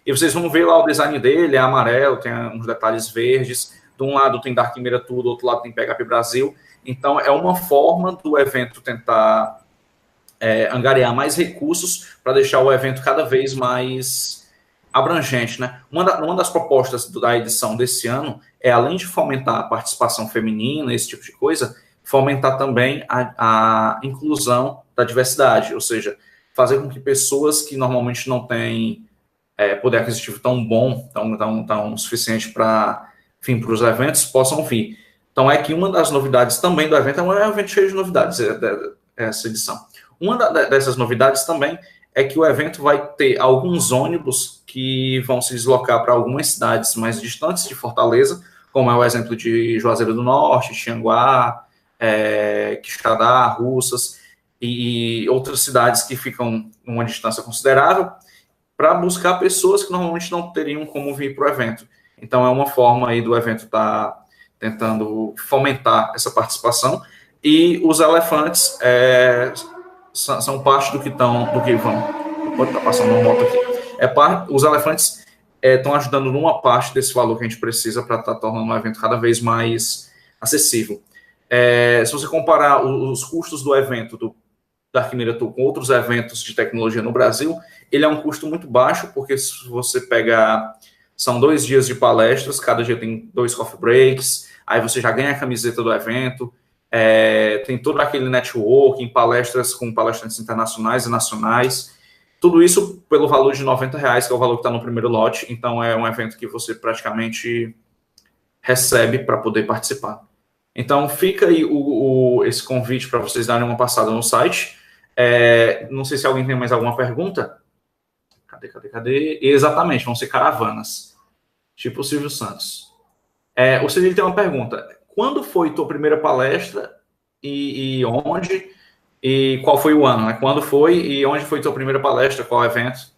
[SPEAKER 1] e vocês vão ver lá o design dele, é amarelo, tem uns detalhes verdes, de um lado tem Dark Mira Tour, do outro lado tem PHP Brasil, então é uma forma do evento tentar angariar mais recursos para deixar o evento cada vez mais abrangente, né? Uma das propostas da edição desse ano é, além de fomentar a participação feminina, esse tipo de coisa, fomentar também a inclusão da diversidade, ou seja, fazer com que pessoas que normalmente não têm poder aquisitivo tão bom, tão suficiente para os eventos, possam vir. Então, é que uma das novidades também do evento, é um evento cheio de novidades, essa edição. Uma dessas novidades também é que o evento vai ter alguns ônibus que vão se deslocar para algumas cidades mais distantes de Fortaleza, como é o exemplo de Juazeiro do Norte, Tianguá, Quixadá, Russas, e outras cidades que ficam numa distância considerável, para buscar pessoas que normalmente não teriam como vir para o evento. Então, é uma forma aí do evento estar tentando fomentar essa participação, e os elefantes são parte do que vão. Pode estar passando uma moto aqui. Os elefantes estão ajudando numa parte desse valor que a gente precisa para estar tornando um evento cada vez mais acessível. Se você comparar os custos do evento da Arquimedia Tour com outros eventos de tecnologia no Brasil, ele é um custo muito baixo, porque se você pegar, são 2 dias de palestras, cada dia tem 2 coffee breaks, aí você já ganha a camiseta do evento, tem todo aquele networking, palestras com palestrantes internacionais e nacionais, tudo isso pelo valor de R$90, que é o valor que está no primeiro lote. Então é um evento que você praticamente recebe para poder participar. Então fica aí esse convite para vocês darem uma passada no site. Não sei se alguém tem mais alguma pergunta. Cadê? Exatamente, vão ser caravanas. Tipo o Silvio Santos. O Cirilo tem uma pergunta. Quando foi tua primeira palestra e onde? E qual foi o ano? Né? Quando foi e onde foi tua primeira palestra? Qual evento?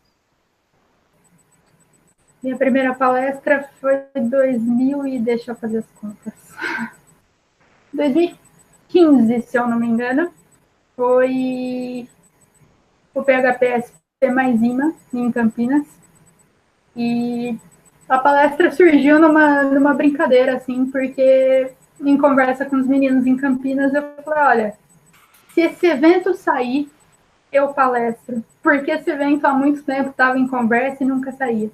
[SPEAKER 2] Minha primeira palestra foi em 2000 e deixa eu fazer as contas. 2015, se eu não me engano. Foi o PHPSP mais IMA, em Campinas. E a palestra surgiu numa brincadeira, assim, porque em conversa com os meninos em Campinas, eu falei, olha, se esse evento sair, eu palestro. Porque esse evento há muito tempo estava em conversa e nunca saía.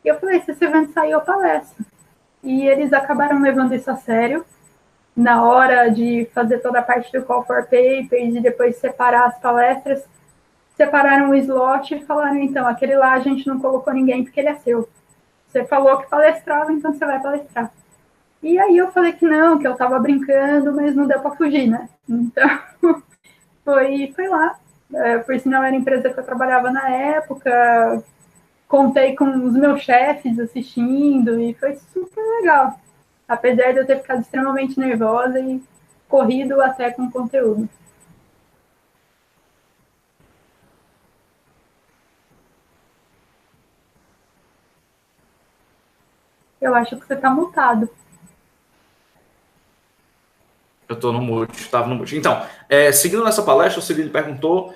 [SPEAKER 2] E eu falei, se esse evento sair, eu palestro. E eles acabaram levando isso a sério. Na hora de fazer toda a parte do call for papers e depois separar as palestras, separaram o slot e falaram, então, aquele lá a gente não colocou ninguém porque ele é seu. Você falou que palestrava, então você vai palestrar. E aí eu falei que não, que eu estava brincando, mas não deu para fugir, né? Então, foi lá. Por sinal, era a empresa que eu trabalhava na época, contei com os meus chefes assistindo e foi super legal. Apesar de eu ter ficado extremamente nervosa e corrido até com conteúdo. Eu acho que você está mutado.
[SPEAKER 1] Eu estou no mute, estava no mute. Então, seguindo nessa palestra, o Cirilo perguntou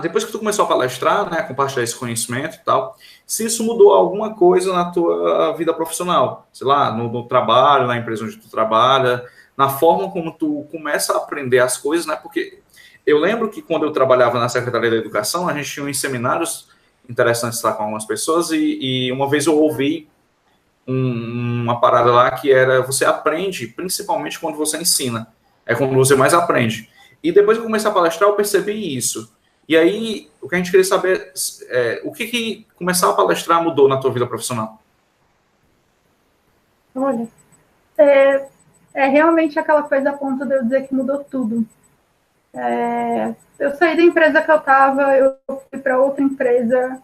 [SPEAKER 1] depois que tu começou a palestrar, né, compartilhar esse conhecimento e tal, se isso mudou alguma coisa na tua vida profissional, sei lá, no trabalho, na empresa onde tu trabalha, na forma como tu começa a aprender as coisas, né, porque eu lembro que quando eu trabalhava na Secretaria da Educação, a gente tinha uns seminários interessantes lá com algumas pessoas e uma vez eu ouvi uma parada lá que era, você aprende principalmente quando você ensina, é quando você mais aprende. E depois que eu comecei a palestrar, eu percebi isso. E aí, o que a gente queria saber o que começar a palestrar mudou na tua vida profissional?
[SPEAKER 2] Olha, é realmente aquela coisa a ponto de eu dizer que mudou tudo. Eu saí da empresa que eu estava, eu fui para outra empresa,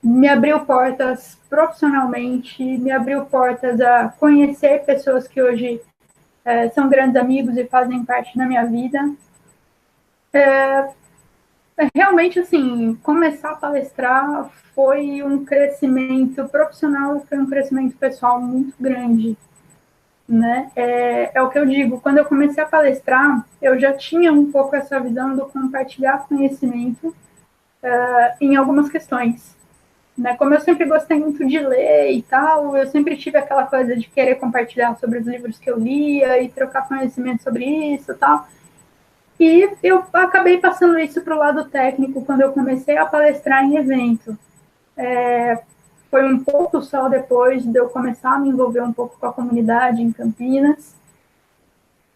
[SPEAKER 2] me abriu portas profissionalmente, me abriu portas a conhecer pessoas que hoje são grandes amigos e fazem parte da minha vida. Realmente, assim, começar a palestrar foi um crescimento profissional e foi um crescimento pessoal muito grande, né? É o que eu digo, quando eu comecei a palestrar, eu já tinha um pouco essa visão do compartilhar conhecimento em algumas questões, né? Como eu sempre gostei muito de ler e tal, eu sempre tive aquela coisa de querer compartilhar sobre os livros que eu lia e trocar conhecimento sobre isso e tal. E eu acabei passando isso para o lado técnico quando eu comecei a palestrar em evento. Foi um pouco só depois de eu começar a me envolver um pouco com a comunidade em Campinas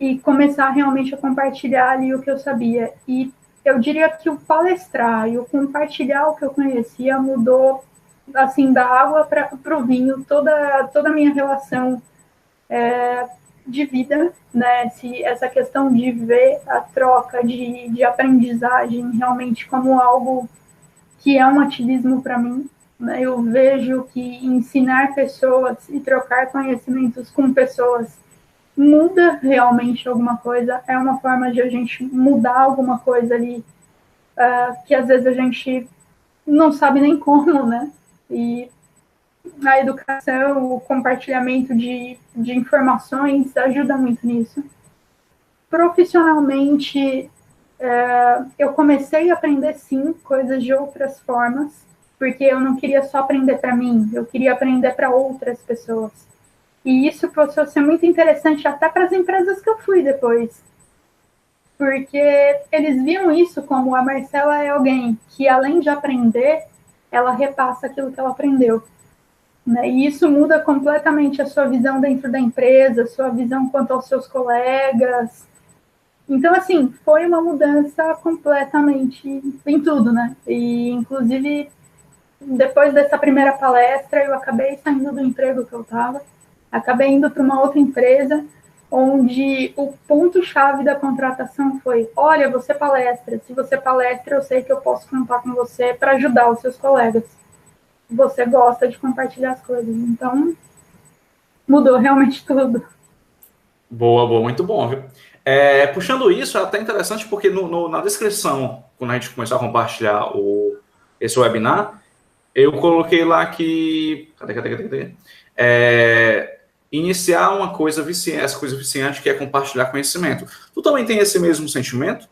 [SPEAKER 2] e começar realmente a compartilhar ali o que eu sabia. E eu diria que o palestrar e o compartilhar o que eu conhecia mudou, assim, da água para o vinho, toda a minha relação de vida, né? Essa questão de ver a troca de aprendizagem realmente como algo que é um ativismo para mim. Né? Eu vejo que ensinar pessoas e trocar conhecimentos com pessoas muda realmente alguma coisa, é uma forma de a gente mudar alguma coisa ali, que às vezes a gente não sabe nem como, né? E a educação, o compartilhamento de informações ajuda muito nisso. Profissionalmente, eu comecei a aprender, sim, coisas de outras formas, porque eu não queria só aprender para mim, eu queria aprender para outras pessoas. E isso passou a ser muito interessante até para as empresas que eu fui depois, porque eles viam isso como a Marcela é alguém que, além de aprender, ela repassa aquilo que ela aprendeu. Né? E isso muda completamente a sua visão dentro da empresa, a sua visão quanto aos seus colegas. Então, assim, foi uma mudança completamente em tudo, né? E, inclusive, depois dessa primeira palestra, eu acabei saindo do emprego que eu estava, acabei indo para uma outra empresa, onde o ponto-chave da contratação foi: olha, você palestra, se você palestra, eu sei que eu posso contar com você para ajudar os seus colegas. Você gosta de compartilhar as coisas. Então, mudou realmente tudo.
[SPEAKER 1] Boa, boa, muito bom, viu? Puxando isso, é até interessante porque na descrição, quando a gente começou a compartilhar esse webinar, eu coloquei lá que. Cadê? Iniciar uma coisa viciante, essa coisa viciante que é compartilhar conhecimento. Tu também tem esse mesmo sentimento?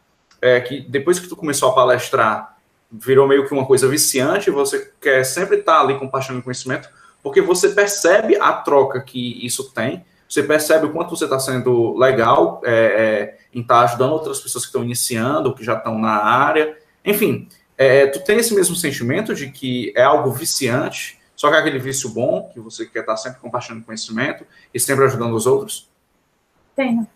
[SPEAKER 1] Que depois que tu começou a palestrar, virou meio que uma coisa viciante, você quer sempre estar ali compartilhando conhecimento, porque você percebe a troca que isso tem, você percebe o quanto você está sendo legal em estar ajudando outras pessoas que estão iniciando, que já estão na área. Enfim, tu tem esse mesmo sentimento de que é algo viciante, só que é aquele vício bom, que você quer estar sempre compartilhando conhecimento e sempre ajudando os outros?
[SPEAKER 2] Tenho.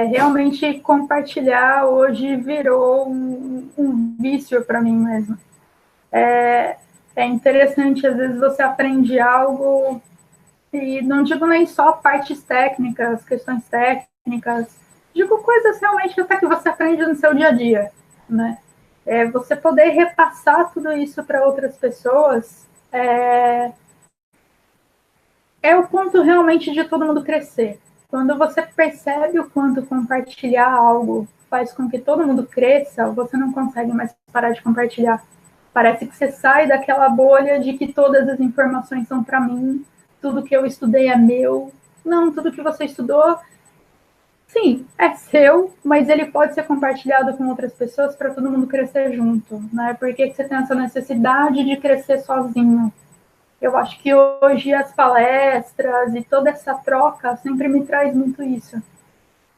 [SPEAKER 2] Realmente compartilhar hoje virou um vício para mim mesmo. É interessante, às vezes você aprende algo, e não digo nem só partes técnicas, questões técnicas, digo coisas realmente até que você aprende no seu dia a dia, né? Você poder repassar tudo isso para outras pessoas é o ponto realmente de todo mundo crescer. Quando você percebe o quanto compartilhar algo faz com que todo mundo cresça, você não consegue mais parar de compartilhar. Parece que você sai daquela bolha de que todas as informações são para mim, tudo que eu estudei é meu. Não, tudo que você estudou, sim, é seu, mas ele pode ser compartilhado com outras pessoas para todo mundo crescer junto, né? Por que você tem essa necessidade de crescer sozinho? Eu acho que hoje as palestras e toda essa troca sempre me traz muito isso.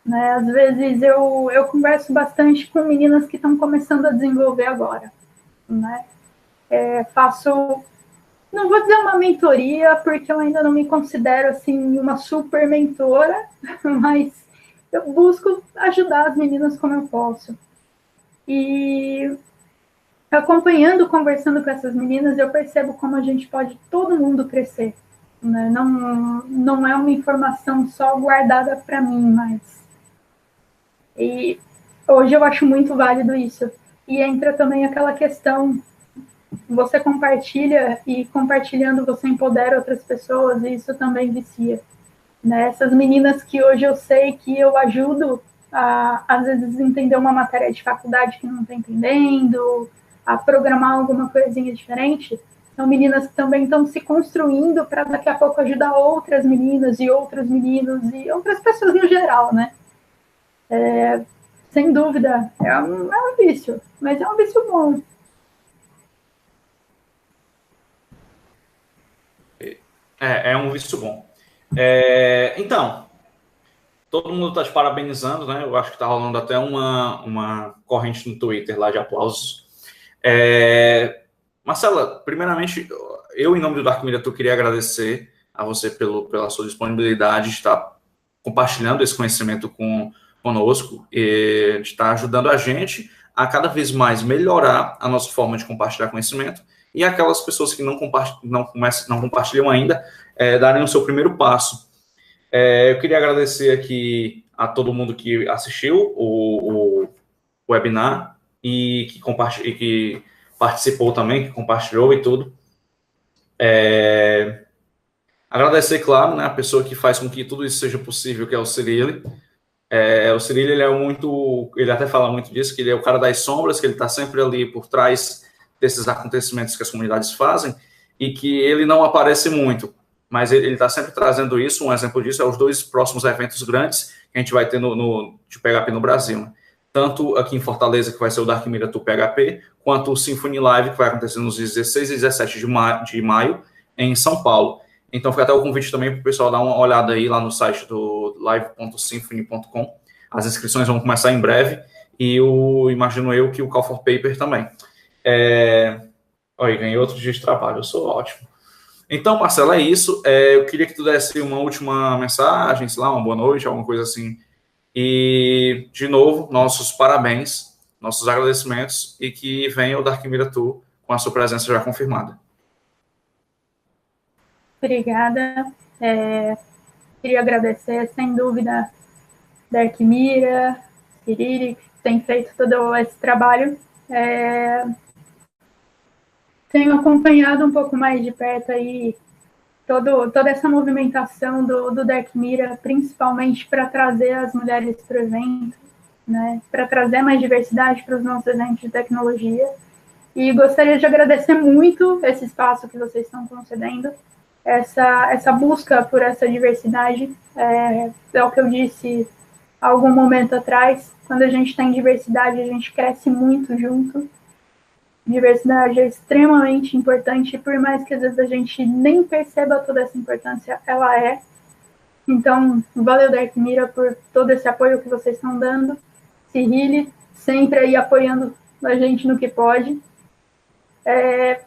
[SPEAKER 2] Né? Às vezes eu converso bastante com meninas que estão começando a desenvolver agora. Né? Faço, não vou dizer uma mentoria, porque eu ainda não me considero assim uma super mentora, mas eu busco ajudar as meninas como eu posso. E acompanhando, conversando com essas meninas, eu percebo como a gente pode todo mundo crescer. Né? Não é uma informação só guardada para mim, mas. E hoje eu acho muito válido isso. E entra também aquela questão: você compartilha e compartilhando você empodera outras pessoas, e isso também vicia. Né? Essas meninas que hoje eu sei que eu ajudo a, às vezes, entender uma matéria de faculdade que não está entendendo, a programar alguma coisinha diferente, são meninas que também estão se construindo para daqui a pouco ajudar outras meninas e outros meninos e outras pessoas no geral, né? Sem dúvida, é um vício, mas é um vício bom.
[SPEAKER 1] É um vício bom. Então, todo mundo está te parabenizando, né? Eu acho que está rolando até uma corrente no Twitter lá de aplausos. Marcela, primeiramente, eu, em nome do Dark Media, queria agradecer a você pela sua disponibilidade de estar compartilhando esse conhecimento conosco e de estar ajudando a gente a cada vez mais melhorar a nossa forma de compartilhar conhecimento e aquelas pessoas que não compartilham ainda darem o seu primeiro passo. Eu queria agradecer aqui a todo mundo que assistiu o webinar e que participou também, que compartilhou e tudo. Agradecer, claro, né, a pessoa que faz com que tudo isso seja possível, que é o Cirilo. O Cirilo, ele até fala muito disso, que ele é o cara das sombras, que ele está sempre ali por trás desses acontecimentos que as comunidades fazem, e que ele não aparece muito, mas ele está sempre trazendo isso. Um exemplo disso é os 2 próximos eventos grandes que a gente vai ter de PHP no Brasil, né? Tanto aqui em Fortaleza, que vai ser o Dark Mira Tour PHP, quanto o Symfony Live, que vai acontecer nos 16 e 17 de maio, em São Paulo. Então, fica até o convite também para o pessoal dar uma olhada aí lá no site do live.symfony.com. As inscrições vão começar em breve, e imagino eu que o Call for Paper também. Olha, ganhei outro dia de trabalho, eu sou ótimo. Então, Marcelo, é isso. Eu queria que tu desse uma última mensagem, sei lá, uma boa noite, alguma coisa assim. E, de novo, nossos parabéns, nossos agradecimentos, e que venha o Dark Mira Tour com a sua presença já confirmada.
[SPEAKER 2] Obrigada. Queria agradecer, sem dúvida, Dark Mira, Cirilo, que tem feito todo esse trabalho. Tenho acompanhado um pouco mais de perto aí toda essa movimentação do Dark Mira, principalmente para trazer as mulheres para o evento, né? Para trazer mais diversidade para os nossos eventos de tecnologia. E gostaria de agradecer muito esse espaço que vocês estão concedendo, essa busca por essa diversidade. É o que eu disse há algum momento atrás: quando a gente tem diversidade, a gente cresce muito junto. Diversidade é extremamente importante, por mais que às vezes a gente nem perceba toda essa importância, ela é. Então, valeu, Dark Mira, por todo esse apoio que vocês estão dando. Cirilo, sempre aí apoiando a gente no que pode.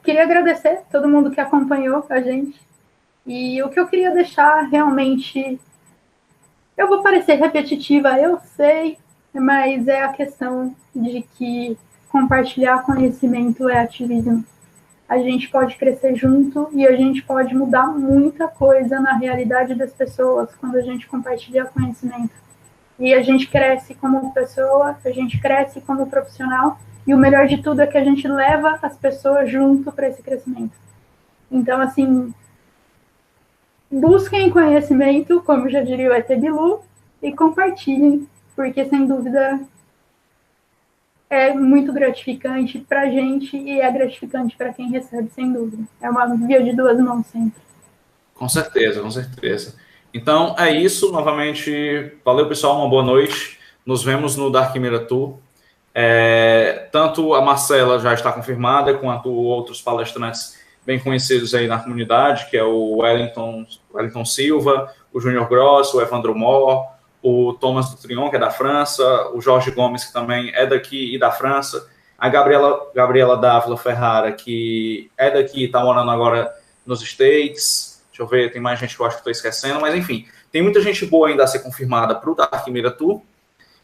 [SPEAKER 2] Queria agradecer a todo mundo que acompanhou a gente. E o que eu queria deixar realmente... Eu vou parecer repetitiva, eu sei, mas é a questão de que compartilhar conhecimento é ativismo. A gente pode crescer junto e a gente pode mudar muita coisa na realidade das pessoas quando a gente compartilha conhecimento. E a gente cresce como pessoa, a gente cresce como profissional, e o melhor de tudo é que a gente leva as pessoas junto para esse crescimento. Então, assim, busquem conhecimento, como já diria o ET Bilu, e compartilhem, porque, sem dúvida, é muito gratificante para a gente e é gratificante para quem recebe, sem dúvida. É uma via de 2 mãos sempre.
[SPEAKER 1] Com certeza, com certeza. Então, é isso. Novamente, valeu, pessoal. Uma boa noite. Nos vemos no Dark Mira Tour. Tanto a Marcela já está confirmada, quanto outros palestrantes bem conhecidos aí na comunidade, que é o Wellington Silva, o Júnior Gross, o Evandro Mor, o Thomas Dutrion, que é da França, o Jorge Gomes, que também é daqui e da França, a Gabriela Dávila Ferrara, que é daqui e está morando agora nos States. Deixa eu ver, tem mais gente que eu acho que estou esquecendo, mas enfim, tem muita gente boa ainda a ser confirmada para o Dark Mira Tour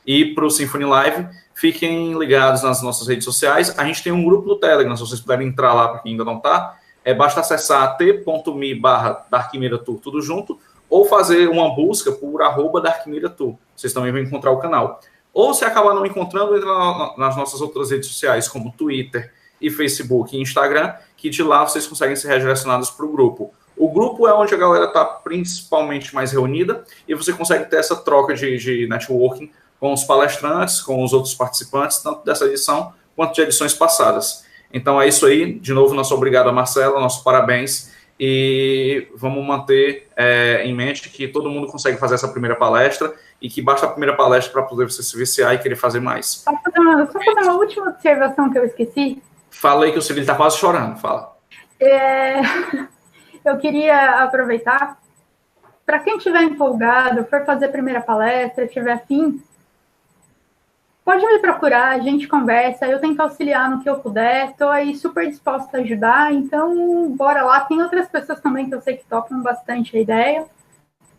[SPEAKER 1] e para o Symfony Live. Fiquem ligados nas nossas redes sociais. A gente tem um grupo no Telegram, se vocês puderem entrar lá, para quem ainda não está, basta acessar t.me/DarkMiraTour, tudo junto, ou fazer uma busca por @DarkMiraTour. Vocês também vão encontrar o canal. Ou se acabar não encontrando, entra nas nossas outras redes sociais, como Twitter e Facebook e Instagram, que de lá vocês conseguem ser redirecionados para o grupo. O grupo é onde a galera está principalmente mais reunida, e você consegue ter essa troca de networking com os palestrantes, com os outros participantes, tanto dessa edição quanto de edições passadas. Então é isso aí. De novo, nosso obrigado a Marcela, nosso parabéns, e vamos manter em mente que todo mundo consegue fazer essa primeira palestra, e que basta a primeira palestra para poder você se viciar e querer fazer mais.
[SPEAKER 2] Só fazer uma última observação que eu esqueci.
[SPEAKER 1] Fala aí, que o Cirilo está quase chorando. Fala.
[SPEAKER 2] Eu queria aproveitar, para quem estiver empolgado, for fazer a primeira palestra, tiver afim, pode me procurar, a gente conversa, eu tento auxiliar no que eu puder, estou aí super disposta a ajudar, então bora lá. Tem outras pessoas também que eu sei que topam bastante a ideia.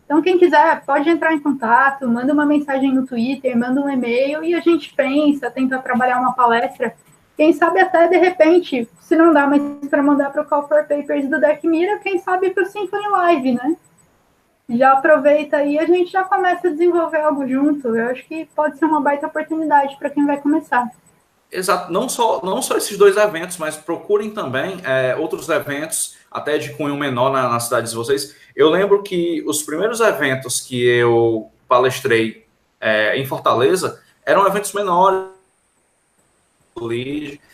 [SPEAKER 2] Então, quem quiser, pode entrar em contato, manda uma mensagem no Twitter, manda um e-mail, e a gente pensa, tenta trabalhar uma palestra. Quem sabe até, de repente, se não dá mais para mandar para o Call for Papers do Dark Mira, quem sabe para o Symfony Live, né? Já aproveita aí e a gente já começa a desenvolver algo junto. Eu acho que pode ser uma baita oportunidade para quem vai começar.
[SPEAKER 1] Exato. Não só esses 2 eventos, mas procurem também outros eventos até de cunho menor nas cidades de vocês. Eu lembro que os primeiros eventos que eu palestrei em Fortaleza eram eventos menores,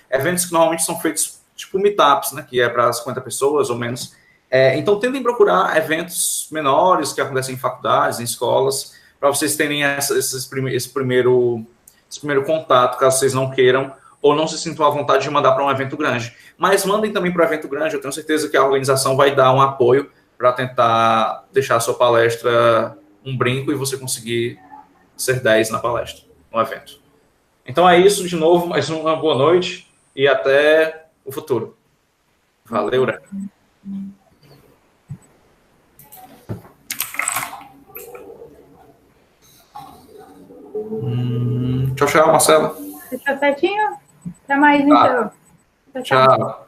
[SPEAKER 1] eventos que normalmente são feitos tipo meetups, né, que é para 50 pessoas ou menos. Então, tentem procurar eventos menores que acontecem em faculdades, em escolas, para vocês terem esse primeiro contato, caso vocês não queiram ou não se sintam à vontade de mandar para um evento grande. Mas mandem também para um evento grande, eu tenho certeza que a organização vai dar um apoio para tentar deixar a sua palestra um brinco e você conseguir ser 10 na palestra, no evento. Então é isso, de novo, mais uma boa noite e até o futuro. Valeu, Ré. Tchau, tchau, Marcela.
[SPEAKER 2] Fechou certinho? Até mais, então.
[SPEAKER 1] Tchau.